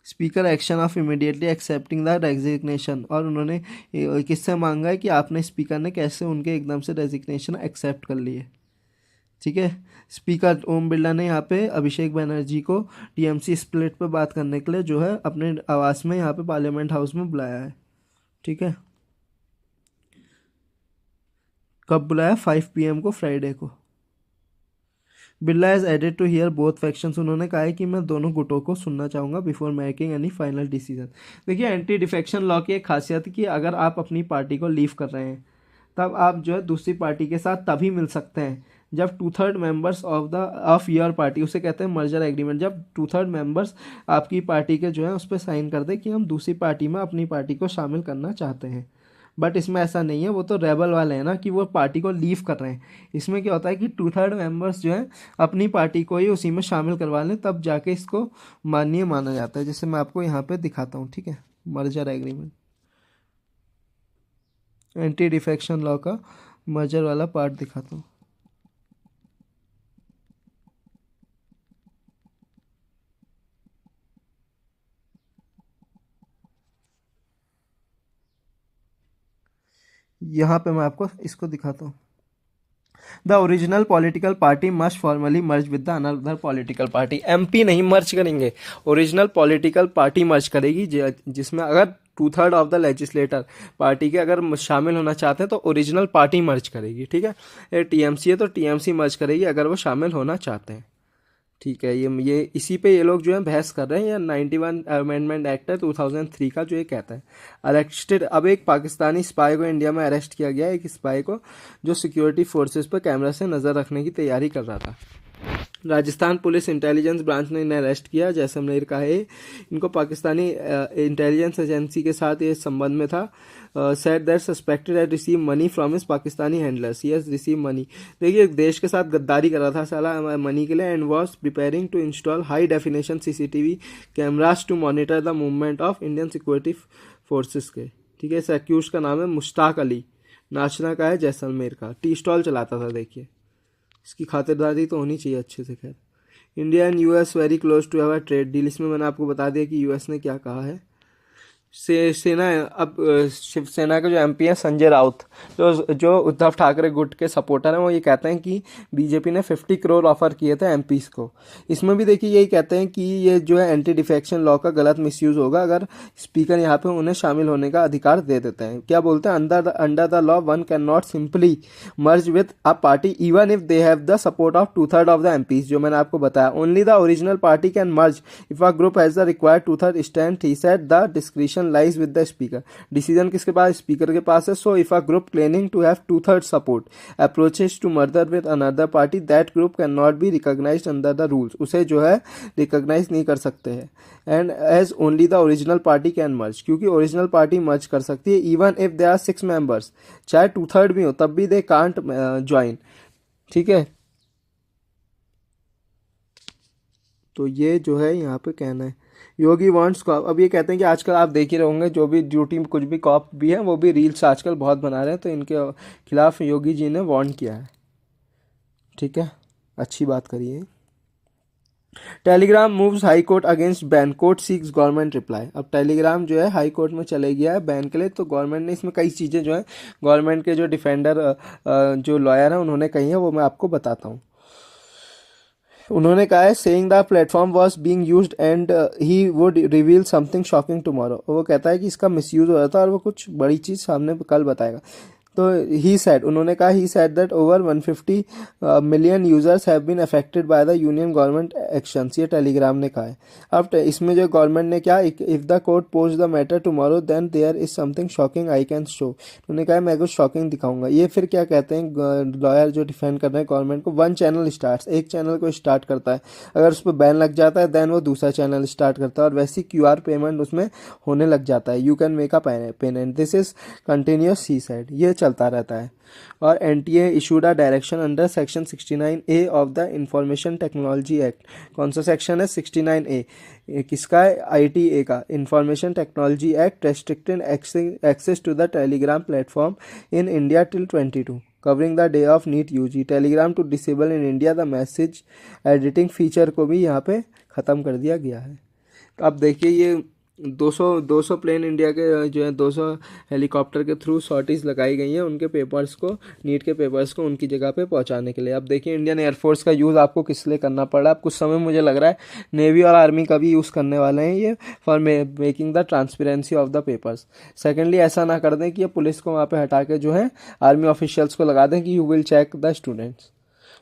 speaker action of immediately accepting the resignation, और उन्होंने किससे मांगा है कि आपने, स्पीकर ने कैसे उनके एकदम से रेजिग्नेशन एक्सेप्ट कर लिए, ठीक है। स्पीकर ओम बिरला ने यहाँ पे अभिषेक बनर्जी को TMC स्प्लिट पे बात करने के लिए जो है अपने आवास में यहाँ पे पार्लियामेंट हाउस में बुलाया है, ठीक है। कब बुलाया? 5 PM को, फ्राइडे को। Birla has added to hear both factions, उन्होंने कहा है कि मैं दोनों गुटों को सुनना चाहूँगा before making any final decision. देखिए, एंटी डिफेक्शन लॉ की एक खासियत है कि अगर आप अपनी पार्टी को लीव कर रहे हैं तब आप जो है दूसरी पार्टी के साथ तभी मिल सकते हैं जब 2/3 मेंबर्स ऑफ योर पार्टी, उसे कहते हैं मर्जर एग्रीमेंट, जब 2/3 मेंबर्स आपकी पार्टी के जो है उस पर साइन कर दे कि हम दूसरी पार्टी में अपनी पार्टी को शामिल करना चाहते हैं। बट इसमें ऐसा नहीं है, वो तो रेबल वाले हैं ना कि वो पार्टी को लीव कर रहे हैं। इसमें क्या होता है कि 2/3 मेंबर्स जो है अपनी पार्टी को ही उसी में शामिल करवा लें, तब जाके इसको माननीय माना जाता है। जैसे मैं आपको यहाँ पे दिखाता हूँ, ठीक है, merger agreement, anti defection law का मर्जर वाला पार्ट दिखाता हूँ। यहाँ पे मैं आपको इसको दिखाता हूँ। The original political party must formally merge with the another political party. MP नहीं मर्ज करेंगे, ओरिजिनल पॉलिटिकल पार्टी मर्ज करेगी, जिसमें अगर 2/3 ऑफ द लेजिस्लेटर पार्टी के अगर शामिल होना चाहते हैं तो ओरिजिनल पार्टी मर्ज करेगी, ठीक है। ये TMC है तो TMC मर्ज करेगी अगर वो शामिल होना चाहते हैं, ठीक है, ये इसी पे ये लोग जो है बहस कर रहे हैं। ये 91 अमेंडमेंट एक्ट है 2003 का, जो ये कहता है अरेस्टेड। अब एक पाकिस्तानी स्पाई को इंडिया में अरेस्ट किया गया, एक स्पाई को जो सिक्योरिटी फोर्सेस पर कैमरा से नज़र रखने की तैयारी कर रहा था। राजस्थान पुलिस इंटेलिजेंस ब्रांच ने इन्हें अरेस्ट किया। जैसलमेर का है, इनको पाकिस्तानी इंटेलिजेंस एजेंसी के साथ ये संबंध में था। Said that suspected had receive money from his Pakistani handlers, he has receive money. देखिए, देश के साथ गद्दारी कर रहा था साला मनी के लिए, and was preparing to install high definition CCTV cameras to monitor the movement of Indian security forces के। ठीक है, इस एक्यूज का नाम है मुश्ताक अली, नाचना का है, जैसलमेर का, टी स्टॉल चलाता था। देखिए, इसकी खातिरदारी तो होनी चाहिए अच्छे से। खैर, India and US very close to have a trade deal, इसमें मैंने आपको बता दिया कि यूएस ने क्या कहा है। सेना, अब शिवसेना के जो एमपी हैं संजय राउत, जो उद्धव ठाकरे गुट के सपोर्टर हैं, वो ये कहते हैं कि बीजेपी ने 50 करोड़ ऑफर किए थे एमपीस को। इसमें भी देखिए यही कहते हैं कि ये जो है एंटी डिफेक्शन लॉ का गलत मिसयूज होगा अगर स्पीकर यहाँ पे उन्हें शामिल होने का अधिकार दे देते हैं। क्या बोलते हैं, under the law one can not simply merge with a party even if they have the support of 2/3 of the MPs, जो मैंने आपको बताया। Only the original party can merge if a group has the required 2/3 stand, he said the discretion lies with the speaker. Decision किसके पास, speaker के पास है। So if a group claiming to have 2/3 support approaches to murder with another party, that group can not be recognized under the rules, उसे जो है recognize नहीं कर सकते हैं। And as only the original party can merge, क्योंकि original party merge कर सकती है। Even if they are 6 members, चाहे 2/3 भी हो तब भी दे कांट ज्वाइन। ठीक है, तो ये जो है यहाँ पे कहना है योगी वांट्स कॉप। अब ये कहते हैं कि आजकल आप देख ही रहे होंगे, जो भी ड्यूटी में कुछ भी कॉप भी है वो भी रील्स आजकल बहुत बना रहे हैं, तो इनके खिलाफ योगी जी ने वार्न किया है। ठीक है, अच्छी बात करिए। Telegram moves high court against ban, court seeks government reply. अब टेलीग्राम जो है हाई कोर्ट में चले गया है बैन के लिए, तो गवर्नमेंट ने इसमें कई चीज़ें जो है गवर्नमेंट के जो डिफेंडर जो लॉयर हैं उन्होंने कही है, वो मैं आपको बताता हूँ। उन्होंने कहा है saying the platform was being used and he would reveal something shocking tomorrow. वो कहता है कि इसका मिसयूज हो रहा था और वो कुछ बड़ी चीज़ सामने कल बताएगा। तो ही सेड, उन्होंने कहा he said that over 150 million users have been affected by the union government actions, ये टेलीग्राम ने कहा है। अब इसमें जो गवर्नमेंट ने क्या, if the court pose the matter tomorrow then there is something shocking I can show. उन्होंने कहा मैं कुछ शॉकिंग दिखाऊंगा। ये फिर क्या कहते हैं लॉयर जो डिफेंड कर रहे हैं गवर्नमेंट को, वन चैनल स्टार्ट, एक चैनल को स्टार्ट करता है, अगर उस पर बैन लग जाता है देन वो दूसरा चैनल स्टार्ट करता है और वैसी QR पेमेंट उसमें होने लग जाता है। You can make a payment, this is continuous, he said, ये चलता रहता है। और NTA issued a direction under section 69A of the information technology act. कौन सा सेक्शन है, 69A, किसका है, ITA का, information technology act, restricted access to the Telegram platform in India till 22 covering the day of NEET UG, Telegram to disable in India the message editing feature को भी यहाँ पे ख़त्म कर दिया गया है। तो अब देखिए ये 200 प्लेन इंडिया के जो है 200 हेलीकॉप्टर के थ्रू सॉर्टीज़ लगाई गई हैं उनके पेपर्स को, नीट के पेपर्स को उनकी जगह पे पहुंचाने के लिए। अब देखिए इंडियन एयरफोर्स का यूज़ आपको किस लिए करना पड़ रहा है। अब कुछ समय मुझे लग रहा है नेवी और आर्मी का भी यूज़ करने वाले हैं ये, for making the transparency of the papers. Secondly, ऐसा ना कर दें कि ये पुलिस को वहाँ पर हटा के जो है आर्मी ऑफिशियल्स को लगा दें कि you will check the students,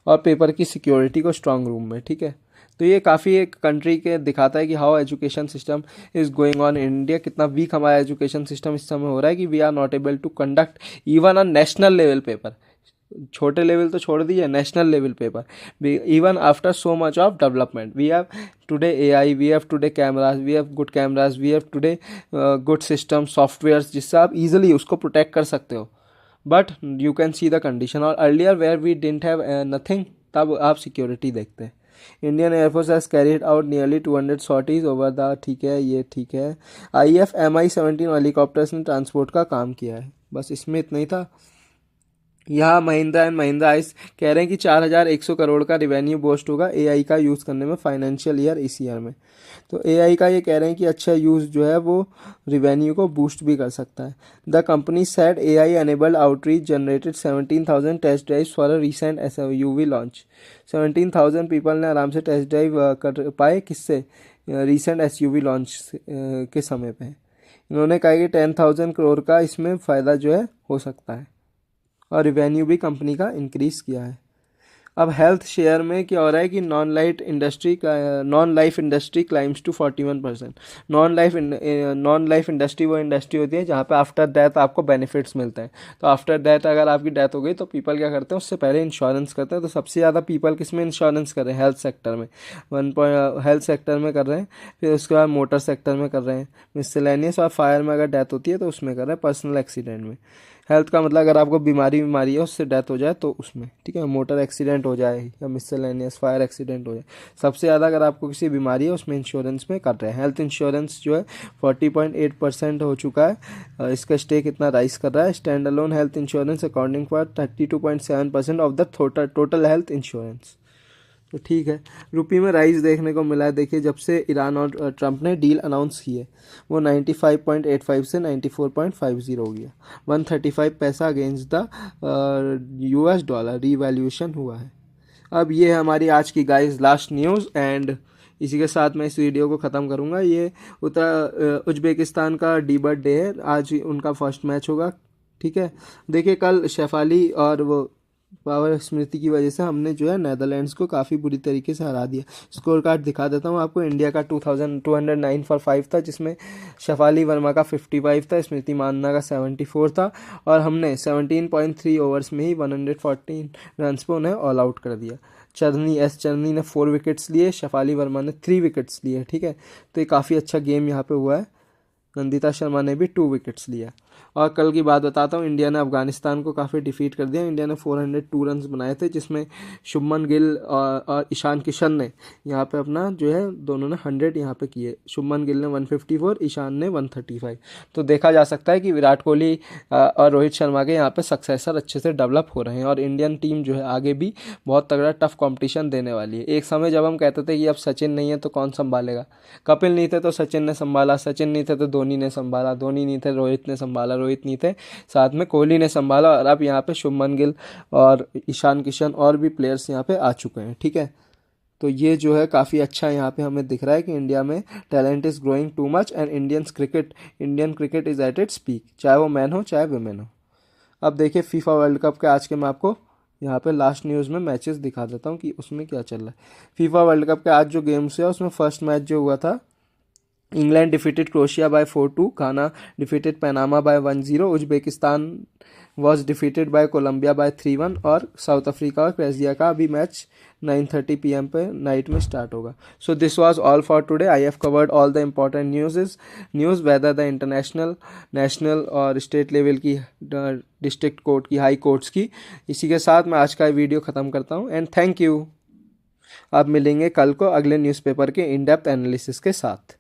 और पेपर की सिक्योरिटी को स्ट्रांग रूम में। ठीक है, तो ये काफ़ी एक कंट्री के दिखाता है कि how education system is going on in India, कितना वीक हमारा एजुकेशन सिस्टम इस समय हो रहा है कि we are not able to conduct even a national level paper. छोटे लेवल तो छोड़ दीजिए, national level paper even after so much of development. We have today AI, we have today cameras, we have good cameras, we have today good system software जिससे आप easily उसको protect कर सकते हो। But you can see the condition, और earlier where we didn't have nothing, तब आप security देखते हैं। Indian air force has carried out nearly 200 sorties over the, ठीक है, ये ठीक है। IF Mi-17 हेलीकॉप्टर्स ने ट्रांसपोर्ट का काम किया है। बस इसमें इतना ही था। यहाँ महिंद्रा एंड महिंद्रा आइस कह रहे हैं कि 4100 करोड़ का रिवेन्यू बूस्ट होगा AI का यूज़ करने में फाइनेंशियल ईयर इस ईयर में। तो AI का ये कह रहे हैं कि अच्छा यूज़ जो है वो रिवेन्यू को बूस्ट भी कर सकता है। The company said AI enabled outreach generated 17,000 test drives for a recent SUV launch. 17,000 people ने आराम से टेस्ट ड्राइव कर पाए, किससे, रिसेंट SUV लॉन्च के समय पे। इन्होंने कहा कि 10,000 करोड़ का इसमें फ़ायदा जो है हो सकता है, और रिवेन्यू भी कंपनी का इंक्रीज़ किया है। अब हेल्थ शेयर में क्या हो रहा है कि non life industry claims to 41%। Non life industry वो इंडस्ट्री होती है जहाँ पे आफ्टर डेथ आपको बेनिफिट्स मिलते हैं। तो आफ्टर डेथ अगर आपकी डेथ हो गई तो पीपल क्या करते हैं, उससे पहले इंश्योरेंस करते हैं। तो सबसे ज़्यादा पीपल किस में इंश्योरेंस कर रहे हैं? हेल्थ सेक्टर में। हेल्थ सेक्टर में कर रहे हैं, फिर उसके बाद मोटर सेक्टर में कर रहे हैं, मिसलेनियस और फायर में अगर डेथ होती है तो उसमें कर रहे हैं, पर्सनल एक्सीडेंट में। हेल्थ का मतलब अगर आपको बीमारी है उससे डेथ हो जाए तो उसमें, ठीक है, मोटर एक्सीडेंट हो जाए या मिसलेनियस फायर एक्सीडेंट हो जाए। सबसे ज़्यादा अगर आपको किसी बीमारी है उसमें इंश्योरेंस में कर रहे हैं। हेल्थ इंश्योरेंस जो है 40.8% हो चुका है। इसका स्टेक इतना राइज कर रहा है। Stand alone health insurance accounting for 32.7% of the total health insurance. तो ठीक है, रुपये में राइज देखने को मिला है। देखिए जब से ईरान और ट्रंप ने डील अनाउंस की है वो 95.85 से 94.50 हो गया। 135 पैसा against the US dollar revaluation हुआ है। अब ये है हमारी आज की गाइस लास्ट न्यूज़, एंड इसी के साथ मैं इस वीडियो को ख़त्म करूँगा। ये उज्बेकिस्तान का डे है, आज उनका फर्स्ट मैच होगा, ठीक है। देखिए कल शेफाली और वो पावर स्मृति की वजह से हमने जो है नेदरलैंड्स को काफ़ी बुरी तरीके से हरा दिया। स्कोर कार्ड दिखा देता हूँ आपको। इंडिया का 2209 फॉर 5 था, जिसमें शेफाली वर्मा का 55 था, स्मृति मानना का 74 था, और हमने 17.3 ओवर्स में ही 114 रन पे उन्हें ऑल आउट कर दिया। चरनी ने 4 विकेट्स लिए, शेफाली वर्मा ने 3 विकेट्स लिए, ठीक है। तो ये काफ़ी अच्छा गेम यहाँ पे हुआ है। नंदिता शर्मा ने भी 2 विकेट्स लिया। और कल की बात बताता हूँ, इंडिया ने अफगानिस्तान को काफ़ी डिफीट कर दिया। इंडिया ने 402 रन बनाए थे, जिसमें शुभमन गिल और ईशान किशन ने यहाँ पे अपना जो है दोनों ने 100 यहाँ पे किए। शुभमन गिल ने 154, ईशान ने 135। तो देखा जा सकता है कि विराट कोहली और रोहित शर्मा के यहाँ पे सक्सेसर अच्छे से डेवलप हो रहे हैं, और इंडियन टीम जो है आगे भी बहुत तगड़ा टफ कॉम्पिटिशन देने वाली है। एक समय जब हम कहते थे कि अब सचिन नहीं है तो कौन संभालेगा, कपिल नहीं थे तो सचिन ने संभाला, सचिन नहीं थे तो धोनी ने संभाला, धोनी नहीं थे रोहित ने संभाला, रोहित नहीं थे साथ में कोहली ने संभाला, और अब यहाँ पे शुभमन गिल और ईशान किशन और भी प्लेयर्स यहाँ पे आ चुके हैं, ठीक है। तो ये जो है काफ़ी अच्छा यहाँ पे हमें दिख रहा है कि इंडिया में talent is growing too much, and Indian cricket is eight its peak, चाहे वो मैन हो चाहे वुमेन हो। अब देखिए फीफा वर्ल्ड कप के आज के मैं आपको यहाँ पे लास्ट न्यूज़ में मैचेस दिखा देता हूँ कि उसमें क्या चल रहा है। फीफा वर्ल्ड कप के आज जो गेम्स है उसमें फर्स्ट मैच जो हुआ था, England defeated Croatia by 4-2, Ghana defeated Panama by 1-0, Uzbekistan was defeated by Colombia by 3-1, और साउथ अफ्रीका और क्रोएशिया का अभी मैच 9:30 PM पे नाइट में स्टार्ट होगा। So this was all for today. I have covered all the important news whether the international, national और state level की, district court की, हाई कोर्ट्स की। इसी के साथ मैं आज का वीडियो ख़त्म करता हूँ, एंड थैंक यू। आप मिलेंगे कल को अगले न्यूज़पेपर के इन डेप्थ एनालिसिस के साथ।